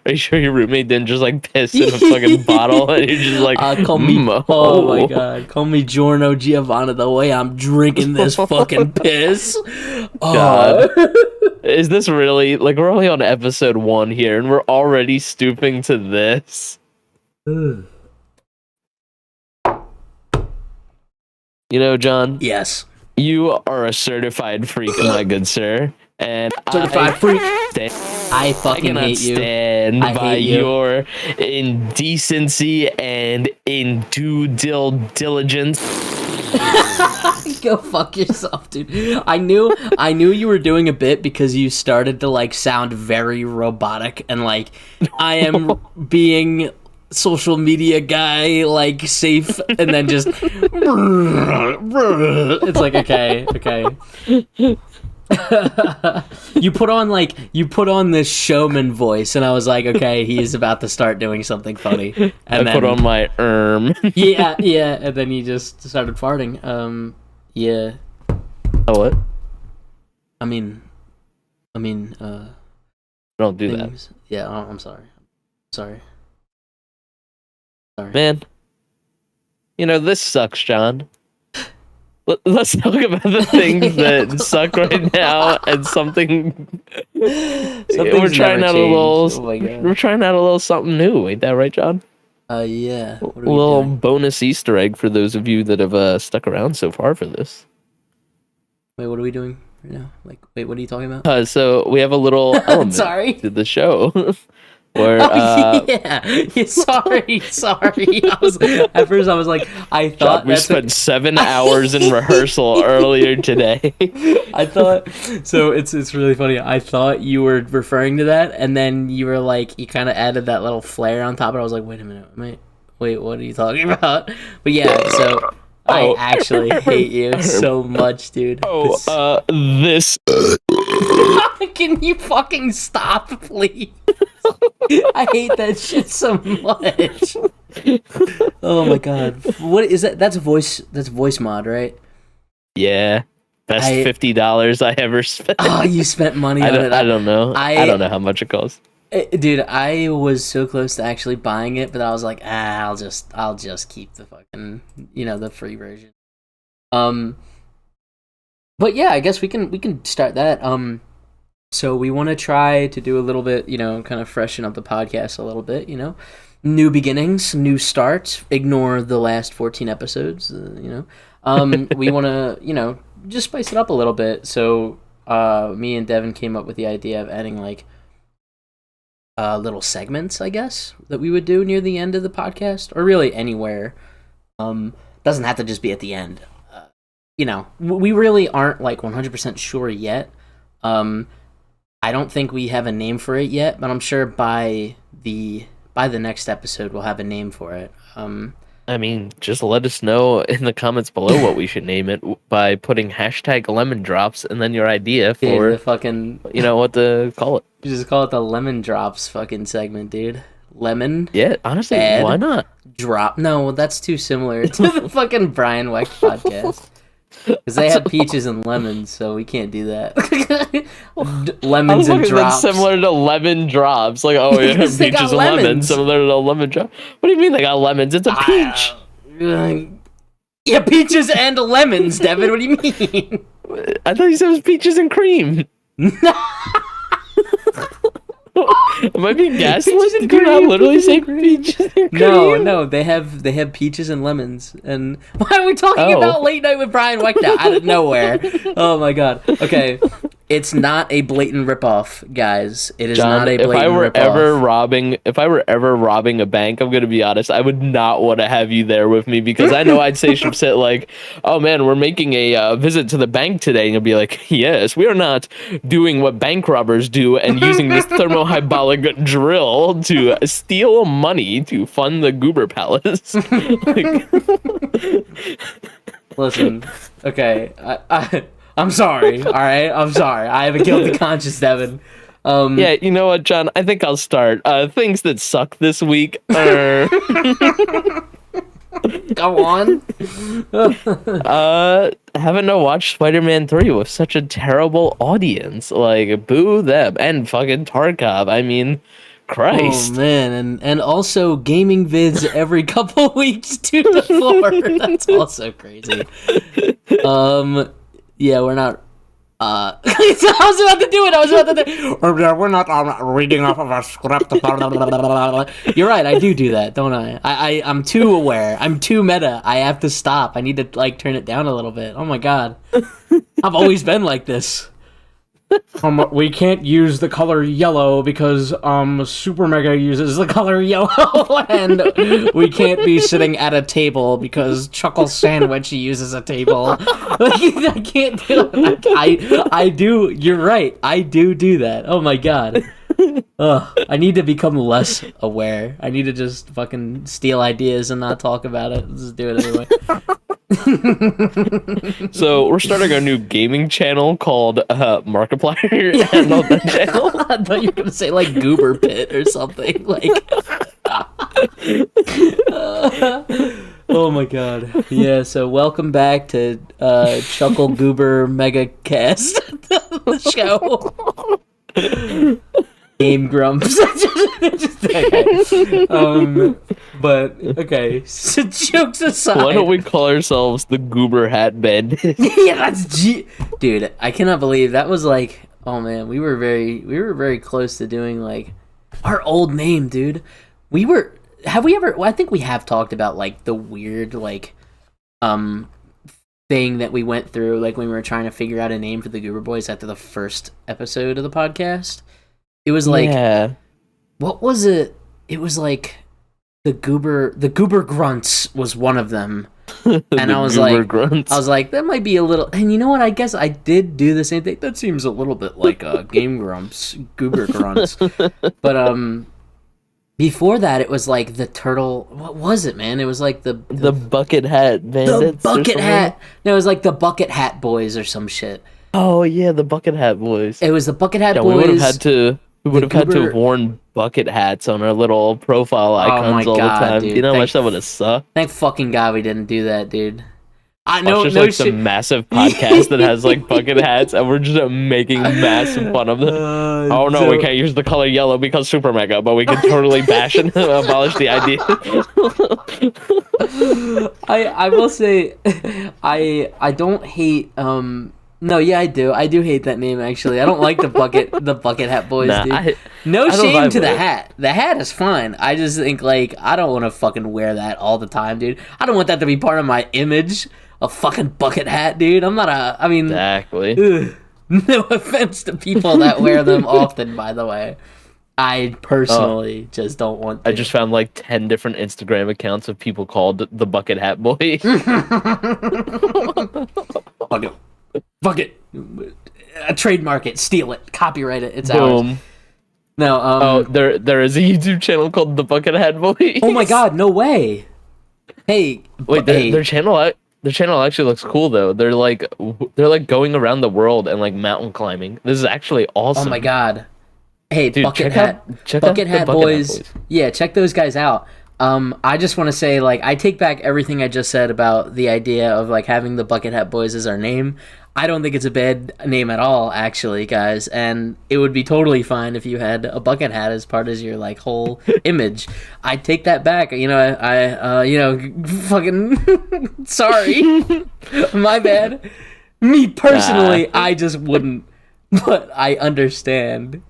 are you sure your roommate didn't just piss in a fucking bottle and you're just call me, oh my god, call me Giorno Giovanna the way I'm drinking this fucking piss. God. Is this really, we're only on episode 1 here and we're already stooping to this? You know, John? Yes. You are a certified freak, my good sir. And certified freak. I fucking hate you. Stand by your indecency and in due diligence. Go fuck yourself, dude. I knew you were doing a bit because you started to sound very robotic and I am being social media guy safe, and then just it's okay. you put on this showman voice, and I was like, okay, he's about to start doing something funny. And I put on my yeah, and then you just started farting. Yeah. Oh, what? I mean, don't do things. That. Yeah, I'm sorry. Sorry. Man, this sucks, John. Let's talk about the things that suck right now, and we're trying out a little. We're trying out a little something new. Ain't that right, John? Yeah. A little bonus Easter egg for those of you that have stuck around so far for this. Wait, what are we doing right now? Wait, what are you talking about? So we have a little element to the show. Where, yeah. Sorry. At first I was like, I thought we spent 7 hours in rehearsal earlier today. I thought so. It's really funny. I thought you were referring to that, and then you were you kind of added that little flair on top of it. I was like, wait a minute, wait, what are you talking about? But yeah, so I actually hate you so much, dude. This. Can you fucking stop, please? I hate that shit so much. Oh my god. What is that? That's voice mod, right? Yeah. Best $50 I ever spent. Oh, you spent money on it. I don't know. I don't know how much it costs. Dude, I was so close to actually buying it, but I was like, I'll just keep the fucking, the free version. But yeah, I guess we can start that. So we want to try to do a little bit, kind of freshen up the podcast a little bit, new beginnings, new starts. Ignore the last 14 episodes, we want to, just spice it up a little bit. So me and Devin came up with the idea of adding little segments, I guess, that we would do near the end of the podcast, or really anywhere. Doesn't have to just be at the end. We really aren't 100% sure yet. I don't think we have a name for it yet, but I'm sure by the next episode we'll have a name for it. I mean, just let us know in the comments below what we should name it by putting #lemondrops and then your idea for the fucking what to call it. You just call it the lemon drops fucking segment, dude. lemon. Yeah, honestly, add, why not? Drop. No, that's too similar to the fucking Brian Weck podcast. Because they have peaches and lemons, so we can't do that. Lemons and drops. That's similar to lemon drops. Like, oh yeah, peaches and lemons. Similar to lemon drop. What do you mean they got lemons? It's a peach. Yeah, peaches and lemons, Devin. What do you mean? I thought you said it was peaches and cream. Am I being gaslit? Did you not literally say peaches and cream? No, they have peaches and lemons. And why are we talking about Late Night with Brian Weck now? Out of nowhere. Oh my god. Okay. It's not a blatant ripoff, guys. It is not a blatant ripoff. If I were ever robbing a bank, I'm gonna be honest, I would not want to have you there with me because I know I'd say some shit like, "Oh man, we're making a visit to the bank today," and you'll be like, "Yes, we are not doing what bank robbers do and using this thermohydraulic drill to steal money to fund the Goober Palace." Listen, okay, I'm sorry, all right? I'm sorry. I have a guilty conscience, Devin. Yeah, you know what, John? I think I'll start. Things that suck this week are... Go on. Having to watch Spider-Man 3 with such a terrible audience. Like, boo them. And fucking Tarkov. I mean, Christ. Oh, man. And also gaming vids every couple weeks, 2 to 4. That's also crazy. Yeah, we're not. I was about to do it. We're not reading off of our script. You're right. I do that, don't I? I'm too aware. I'm too meta. I have to stop. I need to turn it down a little bit. Oh my god, I've always been like this. We can't use the color yellow because Super Mega uses the color yellow, and we can't be sitting at a table because Chuckle Sandwich uses a table. I can't do it. I do. You're right. I do that. Oh my god. I need to become less aware. I need to just fucking steal ideas and not talk about it. Just do it anyway. So we're starting our new gaming channel called Markiplier. And on that channel, I thought you were gonna say like Goober Pit or something. Like, oh my god. Yeah. So welcome back to Chuckle Goober Mega Cast, the show. Game Grumps. But okay. So jokes aside, why don't we call ourselves the Goober Hat Bandits? Yeah, that's dude. I cannot believe that was like. Oh man, we were very close to doing like our old name, dude. Have we ever? Well, I think we have talked about like the weird like thing that we went through like when we were trying to figure out a name for the Goober Boys after the first episode of the podcast. It was like, what was it? It was like the Goober Grunts was one of them, and I was like, that might be a little. And you know what? I guess I did do the same thing. That seems a little bit like Game Grumps, Goober Grunts. But before that, it was like the turtle. What was it, man? It was like the bucket hat bandits. The bucket hat. No, it was like the bucket hat boys or some shit. Oh yeah, the bucket hat boys. It was the bucket hat boys. We would have had to have worn bucket hats on our little profile icons all the time. Dude, you know how much that would have sucked? Thank fucking God we didn't do that, dude. I know there's like some massive podcast that has like bucket hats, and we're just making massive fun of them. Oh no, we can't use the color yellow because Super Mega, but we can totally bash and abolish the idea. I will say, I don't hate No, yeah, I do. I do hate that name, actually. I don't like the bucket hat boys, dude. I shame to the hat. The hat is fine. I just think, like, I don't want to fucking wear that all the time, dude. I don't want that to be part of my image. A fucking bucket hat, dude. I'm not I mean... Exactly. No offense to people that wear them often, by the way. I personally just don't want to. I just found, like, 10 different Instagram accounts of people called the Bucket Hat Boy. Fuck it. Trademark it. Steal it. Copyright it. It's ours. No, there is a YouTube channel called The Bucket Hat Boy. Oh my god, no way. Hey. Wait, their channel actually looks cool though. They're like going around the world and like mountain climbing. This is actually awesome. Oh my god. Hey, Dude, Bucket check out Hat the Bucket Hat Boys. Boys. Yeah, check those guys out. I just want to say, like, I take back everything I just said about the idea of, like, having the Bucket Hat Boys as our name. I don't think it's a bad name at all, actually, guys. And it would be totally fine if you had a bucket hat as part of your, like, whole image. I take that back. You know, fucking sorry. My bad. Me personally, I just wouldn't. But I understand.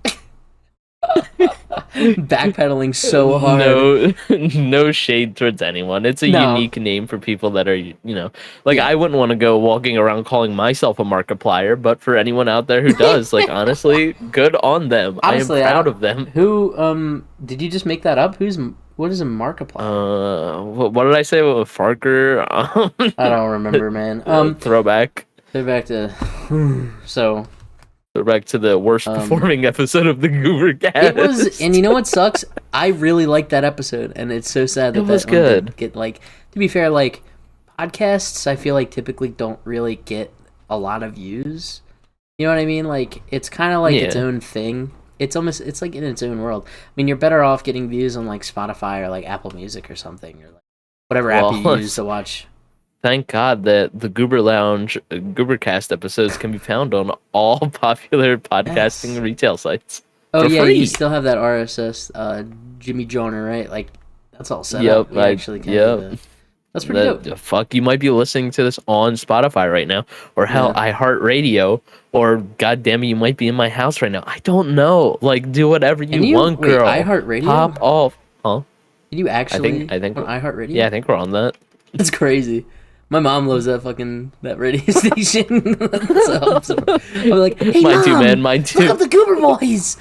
Backpedaling so hard. No shade towards anyone. It's a unique name for people that are, like, I wouldn't want to go walking around calling myself a Markiplier, but for anyone out there who does, like, honestly, good on them. Honestly, I am proud of them. Who did you just make that up? What is a Markiplier? What did I say? Farker? I don't remember, man. Throwback. Back to so. Back to the worst performing episode of the Goobercast. It was, and you know what sucks? I really liked that episode, and it's so sad that it was good. Didn't get, like, to be fair, like, podcasts, I feel like typically don't really get a lot of views. You know what I mean? Like, it's kind of like its own thing. It's like in its own world. I mean, you're better off getting views on, like, Spotify or, like, Apple Music or something, or, like, whatever app you use to watch. Thank God that the Goober Lounge Goobercast episodes can be found on all popular podcasting retail sites. Oh yeah, free. You still have that RSS Jimmy Joner, right? Like, that's all set up. We actually can do that. That's pretty dope. Fuck, you might be listening to this on Spotify right now, or hell, iHeartRadio, or goddamn it, you might be in my house right now. I don't know. Like, do whatever you want, girl. iHeartRadio? Pop off, huh? Did you actually? I think on iHeartRadio. Yeah, I think we're on that. That's crazy. My mom loves that radio station. So I'm like, hey, mine Mom, too, man. Mine too. Look up the Goober Boys.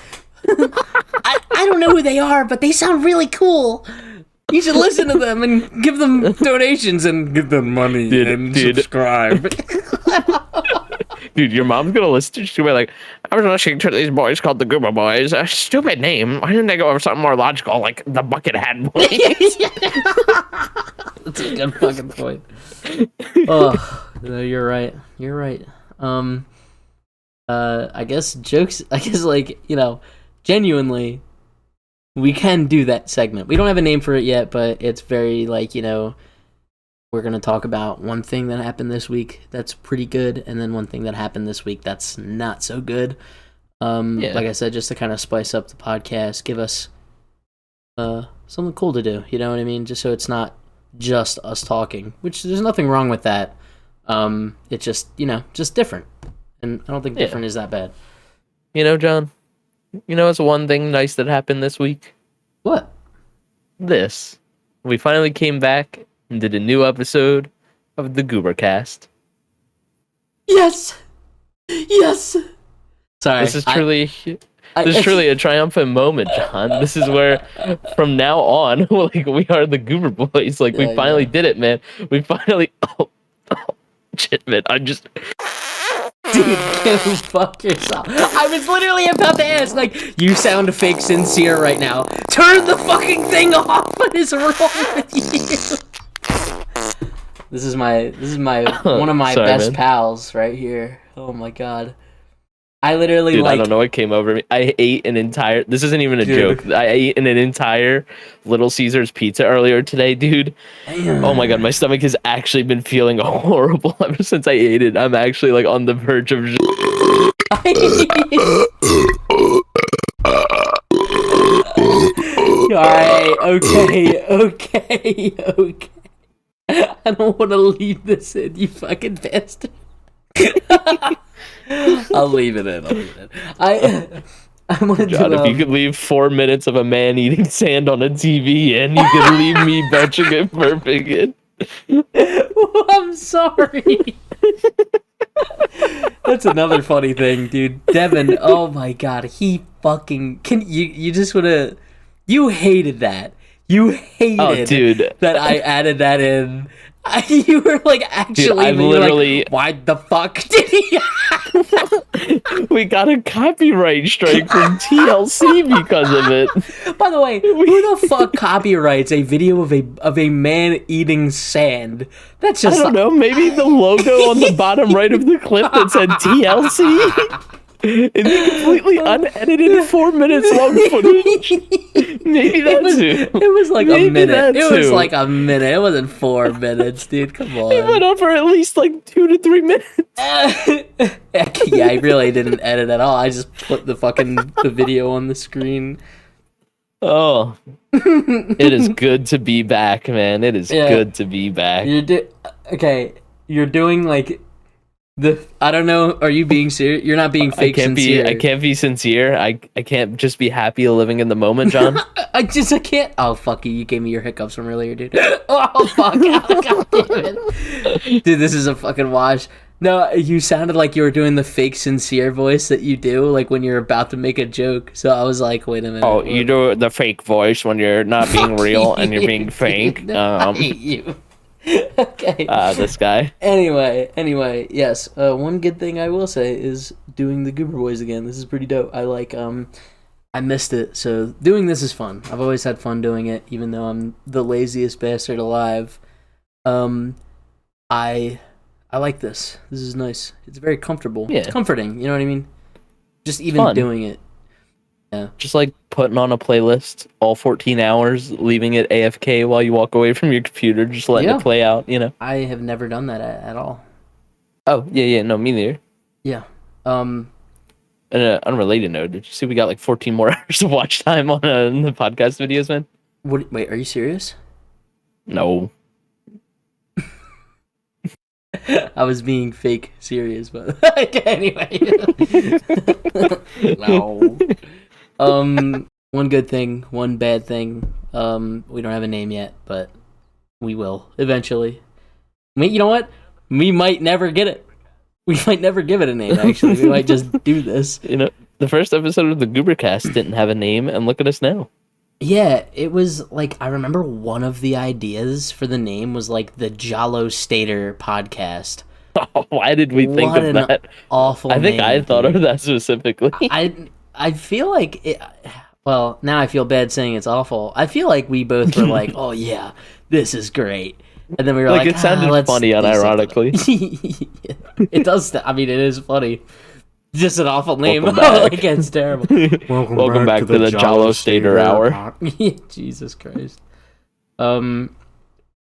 I don't know who they are, but they sound really cool. You should listen to them and give them donations and give them money and subscribe. Dude, your mom's gonna listen to you. Be like, I was listening to these boys called the Goober Boys. A stupid name. Why didn't they go over something more logical, like the Bucket Hat Boys? That's a good fucking point. Oh, no, you're right. You're right. I guess jokes. I guess, like, genuinely, we can do that segment. We don't have a name for it yet, but it's very, like, we're going to talk about one thing that happened this week that's pretty good, and then one thing that happened this week that's not so good. Like I said, just to kind of spice up the podcast, give us something cool to do, you know what I mean? Just so it's not just us talking, which there's nothing wrong with that. It's just, just different. And I don't think different is that bad. John, it's one thing nice that happened this week. What? This. We finally came back and did a new episode of the Goobercast. Yes! Yes! Sorry. This is truly a triumphant moment, John. This is where, from now on, like, we are the Goober Boys. Like, we finally did it, man. We finally... Oh, shit, man. I'm just... Dude, go fuck yourself. I was literally about to ask, like, you sound fake sincere right now. Turn the fucking thing off. What is wrong with you? This is my one of my best pals right here. Oh my god. I literally, I don't know what came over me. I ate an entire... This isn't even a joke. I ate an entire Little Caesars pizza earlier today, dude. Damn. Oh my god, my stomach has actually been feeling horrible ever since I ate it. I'm actually, like, on the verge of... Alright, okay. I don't want to leave this in, you fucking bastard. I'll leave it in. I want to John, if you could leave 4 minutes of a man eating sand on a TV in, you could leave me belching it perfect in. I'm sorry. That's another funny thing, dude. Devin, oh my god, he fucking... You just want to... You hated that. You hated that I added that in. You were like, actually, dude, literally... like, why the fuck did he? We got a copyright strike from TLC because of it. By the way, who the fuck copyrights a video of a man eating sand? That's just... I don't know, maybe the logo on the bottom right of the clip that said TLC? in the completely unedited 4 minutes long footage. Maybe that too. It was like Maybe a minute. It was too. like a minute. It wasn't 4 minutes, dude. Come on. It went on for at least like 2 to 3 minutes. Yeah, I really didn't edit at all. I just put the video on the screen. Oh, it is good to be back, man. It is good to be back. You're doing like I don't know. Are you being serious? You're not being fake sincere. I can't be sincere. I can't just be happy living in the moment, John. I can't. Oh fuck you! You gave me your hiccups from earlier, dude. Oh fuck! God damn it. Dude, this is a fucking wash. No, you sounded like you were doing the fake sincere voice that you do, like when you're about to make a joke. So I was like, wait a minute. Oh, you do the fake voice when you're not being real and you're being fake. I hate you. Okay. This guy. Anyway, yes. One good thing I will say is doing the Goober Boys again. This is pretty dope. I missed it, so doing this is fun. I've always had fun doing it, even though I'm the laziest bastard alive. I like this. This is nice. It's very comfortable. Yeah. It's comforting. You know what I mean? Just even doing it. Yeah. Just like putting on a playlist all 14 hours, leaving it AFK while you walk away from your computer, just letting it play out, you know? I have never done that at all. Oh, yeah, no, me neither. Yeah. On an unrelated note, did you see we got like 14 more hours of watch time on the podcast videos, man? Wait, are you serious? No. I was being fake serious, but anyway. No. One good thing, one bad thing. We don't have a name yet, but we will eventually. You know what? We might never get it. We might never give it a name, actually. We might just do this. You know, the first episode of the Goobercast didn't have a name, and look at us now. Yeah, it was like, I remember one of the ideas for the name was like the Jalo Stater podcast. Oh, why did we think of that? Awful I think name, I thought of that specifically. I feel like it. Well, now I feel bad saying it's awful. I feel like we both were like, "Oh yeah, this is great," and then we were like, it sounded funny, unironically. It does. I mean, it is funny. Just an awful name. Like, it's terrible. Welcome back to the Jalo Stater Hour. Jesus Christ.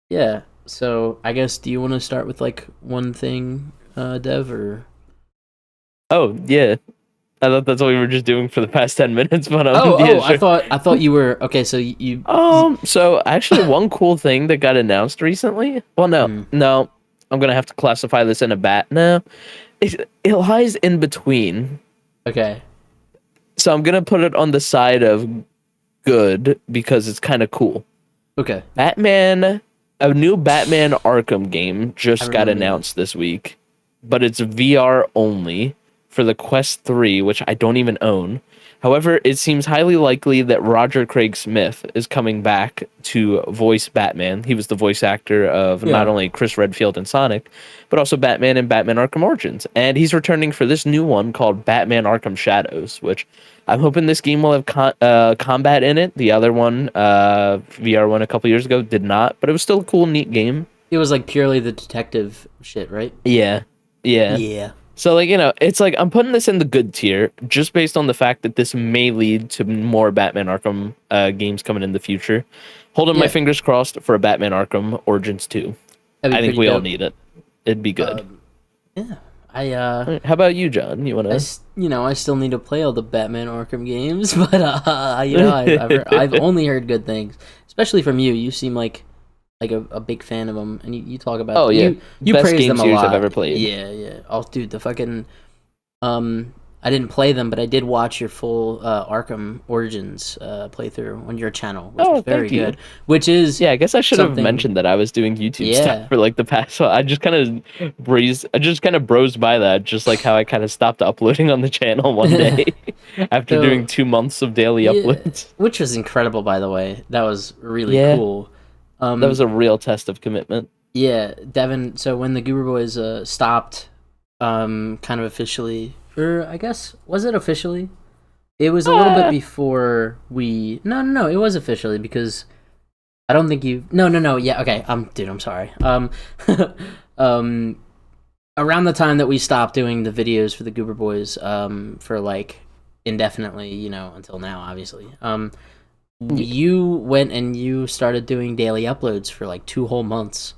Yeah. So I guess, do you want to start with like one thing, Dev, or? Oh yeah, I thought that's what we were just doing for the past 10 minutes. But sure. I thought you were okay. So you. So actually, one cool thing that got announced recently. Well, no, I'm gonna have to classify this in a bat. No, it lies in between. Okay. So I'm gonna put it on the side of good because it's kind of cool. Okay. A new Batman Arkham game just got announced this week, but it's VR only for the Quest 3, which I don't even own. However, it seems highly likely that Roger Craig Smith is coming back to voice Batman. He was the voice actor of not only Chris Redfield and Sonic, but also Batman and Batman Arkham Origins. And he's returning for this new one called Batman Arkham Shadows, which I'm hoping this game will have combat in it. The other one, VR one a couple years ago, did not, but it was still a cool, neat game. It was like purely the detective shit, right? Yeah. So, like, you know, it's like I'm putting this in the good tier just based on the fact that this may lead to more Batman Arkham games coming in the future. Holding my fingers crossed for a Batman Arkham Origins 2. I think we all need it. It'd be good. How about you, John? You want to? I still need to play all the Batman Arkham games, but I've only heard good things, especially from you. You seem like a big fan of them, and you talk about. Oh yeah, you best praise game them a series lot. I've ever played. Yeah. Oh, dude, the fucking I didn't play them, but I did watch your full Arkham Origins playthrough on your channel, which was very good. Which is I guess I should have mentioned that I was doing YouTube stuff for like the past. I just kind of browsed by that, just like how I kind of stopped uploading on the channel one day after doing 2 months of daily uploads, which was incredible, by the way. That was really cool. That was a real test of commitment. Yeah, Devin. So when the Goober Boys stopped, kind of officially. Or I guess, was it officially? It was a little bit before we... No, it was officially, because I don't think you... No, yeah, okay, dude, I'm sorry. around the time that we stopped doing the videos for the Goober Boys, for like indefinitely, until now, obviously. You went and you started doing daily uploads for like 2 whole months.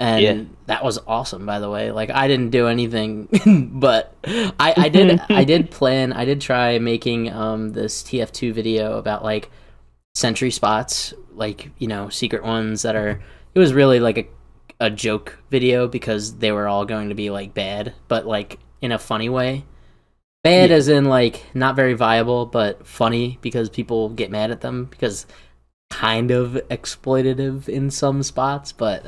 And that was awesome, by the way. Like, I didn't do anything, but I did try making this TF2 video about like sentry spots, like, secret ones that are, it was really like a joke video because they were all going to be like bad, but like in a funny way. Bad as in like not very viable, but funny because people get mad at them because kind of exploitative in some spots, but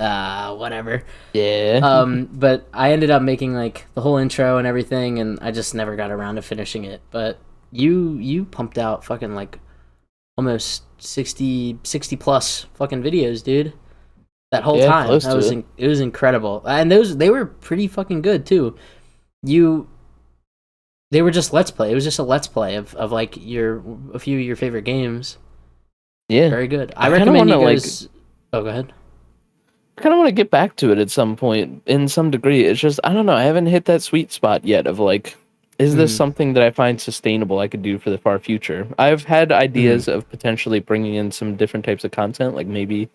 whatever. Yeah. But I ended up making like the whole intro and everything, and I just never got around to finishing it. But you pumped out fucking like almost 60 plus fucking videos, dude. That whole time. It was incredible. And they were pretty fucking good too. They were just let's play. It was just a let's play of like a few of your favorite games. Yeah, very good. I recommend you guys. Oh, go ahead. I kind of want to get back to it at some point, in some degree. It's just I don't know. I haven't hit that sweet spot yet of like, is this something that I find sustainable I could do for the far future? I've had ideas of potentially bringing in some different types of content, like maybe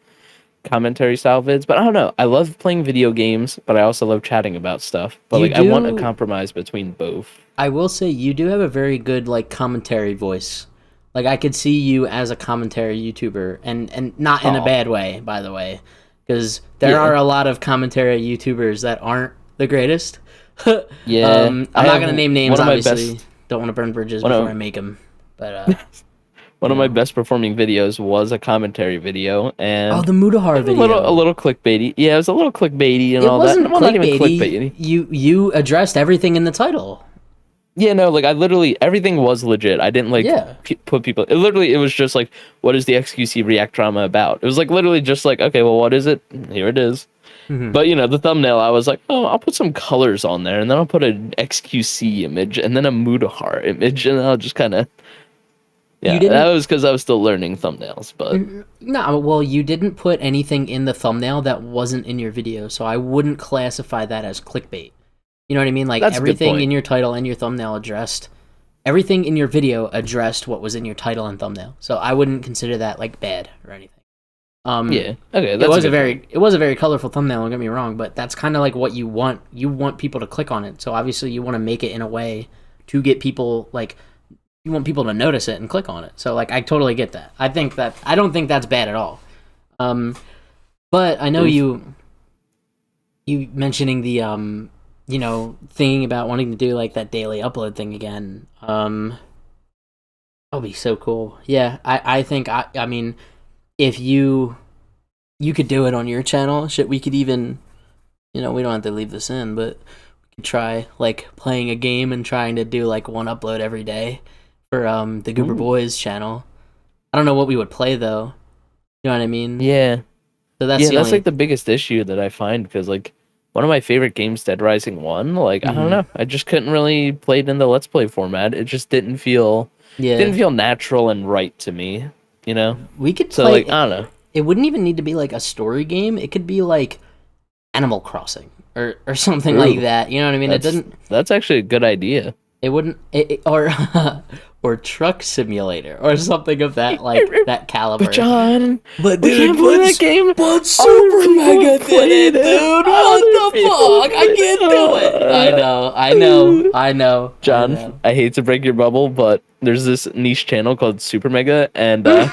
commentary style vids, but I don't know. I love playing video games, but I also love chatting about stuff. But I want a compromise between both. I will say you do have a very good like commentary voice. Like, I could see you as a commentary YouTuber, and not in a bad way, by the way, because there are a lot of commentary YouTubers that aren't the greatest. Yeah, I'm not going to name names, obviously. Don't want to burn bridges before I make them. But one of my best performing videos was a commentary video, and the Mudahar video, a little clickbaity. Yeah, it was a little clickbaity and all that. Well, not even clickbaity. You addressed everything in the title. Yeah, no, like I literally everything was legit. I didn't like put people. It was just like, what is the XQC React drama about? It was like literally just like, okay, well, what is it? Here it is. But the thumbnail, I was like, oh, I'll put some colors on there, and then I'll put an XQC image, and then a Mudahar image, and I'll just kind of. Yeah, that was because I was still learning thumbnails, but no, well, you didn't put anything in the thumbnail that wasn't in your video, so I wouldn't classify that as clickbait. You know what I mean? Like, everything in your title and your thumbnail everything in your video addressed what was in your title and thumbnail. So I wouldn't consider that like bad or anything. Yeah. Okay. It was a very colorful thumbnail. Don't get me wrong, but that's kind of like what you want. You want people to click on it. So obviously you want to make it in a way to get people like you want people to notice it and click on it. So like I totally get that. I don't think that's bad at all. But I know you mentioning the thinking about wanting to do like that daily upload thing again. That'll be so cool. Yeah, I think I mean, if you could do it on your channel, shit, we could even, we don't have to leave this in, but we could try like playing a game and trying to do like one upload every day for the Goober Boys channel. I don't know what we would play though. You know what I mean? Yeah. So that's like the biggest issue that I find, because like one of my favorite games, Dead Rising 1, like, I don't know. I just couldn't really play it in the Let's Play format. It just didn't feel natural and right to me, We could play, like, I don't know. It wouldn't even need to be like a story game. It could be like Animal Crossing or something like that. You know what I mean? That's actually a good idea. It wouldn't, or Truck Simulator or something of that that caliber. But John, dude, we can't play that game. But Super Mega did it, dude. What the fuck? I can't do it. I know. John, I hate to break your bubble, but there's this niche channel called Super Mega, and they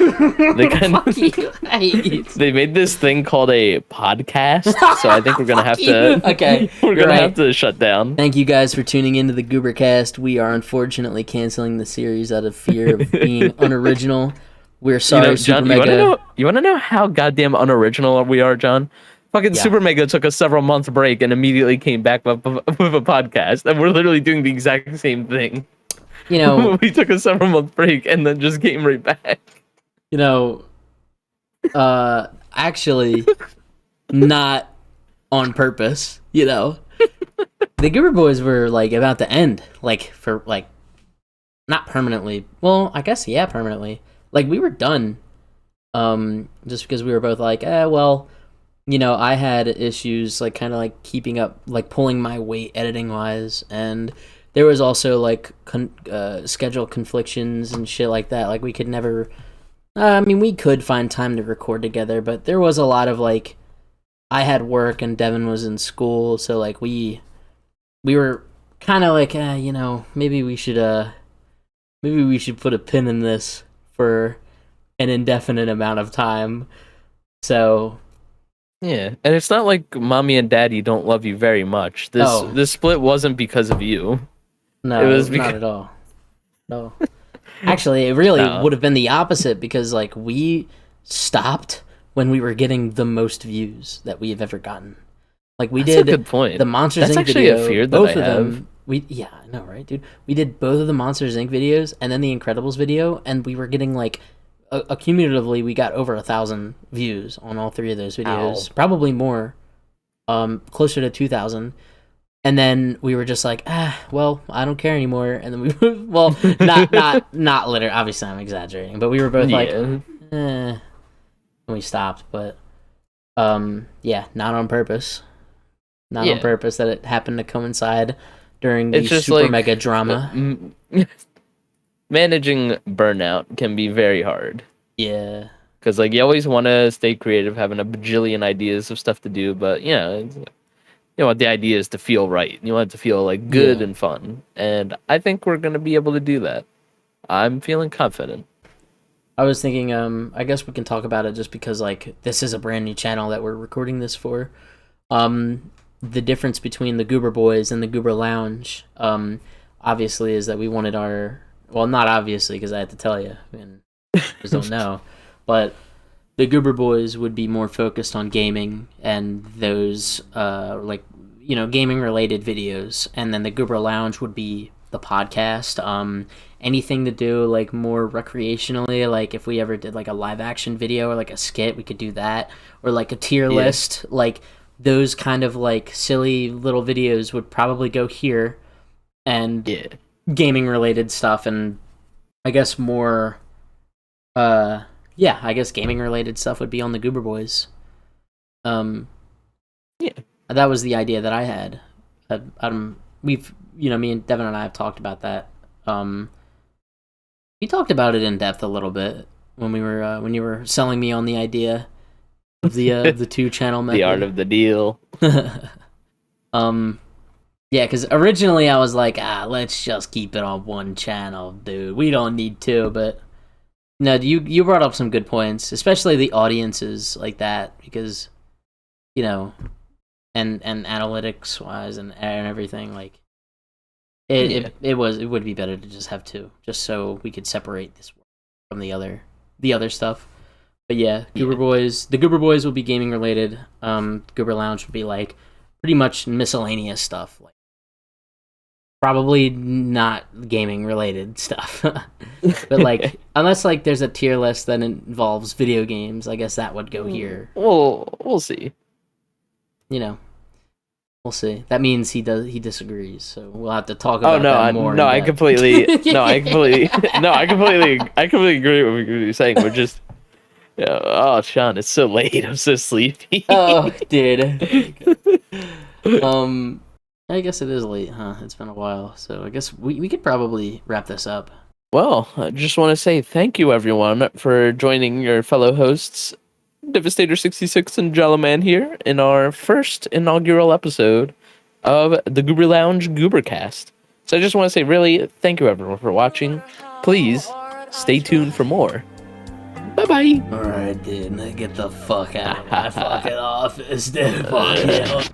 they made this thing called a podcast. So I think we're gonna have to. Okay, we're gonna have to shut down. Thank you guys for tuning into the Goobercast. We are unfortunately canceling the series out of fear of being unoriginal. We're sorry, John. Super Mega. You wanna know how goddamn unoriginal we are, John? Fucking Super Mega took a several month break and immediately came back with a podcast, and we're literally doing the exact same thing. We took a several month break and then just came right back. Actually, not on purpose. The Goober Boys were like about to end, like for like not permanently. Well, I guess permanently. Like we were done. Just because we were both like, well, you know, I had issues like kind of like keeping up, like pulling my weight editing wise, and there was also like schedule conflictions and shit like that. Like we could never. I mean, we could find time to record together, but there was a lot of like I had work and Devin was in school, so like we were kind of like, you know, maybe we should put a pin in this for an indefinite amount of time. So Yeah, and it's not like mommy and daddy don't love you very much. This split wasn't because of you. No, it was not at all. No. Actually, it really would have been the opposite because like we stopped when we were getting the most views that we have ever gotten. Like we did a good point. The Monsters That's Inc. actually video, a fear that both I of have. them. Yeah, I know, right, dude? We did both of the Monsters Inc. videos and then the Incredibles video, and we were getting like accumulatively we got over 1,000 views on all three of those videos. Ow. Probably more, closer to 2,000. And then we were just like, well, I don't care anymore. And then we, well, not literally. Obviously, I'm exaggerating, but we were both like, and we stopped. But, yeah, not on purpose. Not on purpose. That it happened to coincide during the super like, mega drama. Managing burnout can be very hard. Yeah. Because like you always want to stay creative, having a bajillion ideas of stuff to do, but you want the ideas to feel right. You want it to feel like good and fun. And I think we're going to be able to do that. I'm feeling confident. I was thinking, I guess we can talk about it just because like this is a brand new channel that we're recording this for. The difference between the Goober Boys and the Goober Lounge, obviously is that we wanted our, well, not obviously because I had to tell you and you just don't know, but the Goober Boys would be more focused on gaming and those, like, you know, gaming related videos. And then the Goober Lounge would be the podcast. Anything to do, like, more recreationally, like, if we ever did, like, a live action video or, like, a skit, we could do that. Or, like, a tier list. Like, those kind of, like, silly little videos would probably go here. And gaming related stuff and I guess more, yeah, I guess gaming related stuff would be on the Goober Boys. That was the idea that I had. We've, you know, me and Devin and I have talked about that. We talked about it in depth a little bit when we were when you were selling me on the idea of the 2-channel method. The art of the deal. Yeah, because originally I was like, let's just keep it on 1 channel, dude. We don't need 2, but no, you brought up some good points, especially the audiences like that, because, you know, and analytics wise and everything, like it would be better to just have 2, just so we could separate this from the other stuff. But yeah, Goober Boys, the Goober Boys will be gaming related. Goober Lounge would be like pretty much miscellaneous stuff, like probably not gaming related stuff. But like unless like there's a tier list that involves video games, I guess that would go here. We'll see. You know, we'll see. That means he disagrees, so we'll have to talk about that more. No, I completely agree with what you're saying. We're just oh, Sean, it's so late. I'm so sleepy. Oh, dude. I guess it is late, huh? It's been a while, so I guess we could probably wrap this up. Well, I just want to say thank you, everyone, for joining your fellow hosts, Devastator66 and Jelloman here, in our first inaugural episode of the Goober Lounge Goobercast. So I just want to say, really, thank you, everyone, for watching. Please stay tuned for more. Bye-bye. Alright, dude, get the fuck out of my fucking office, dude. Fuck yeah.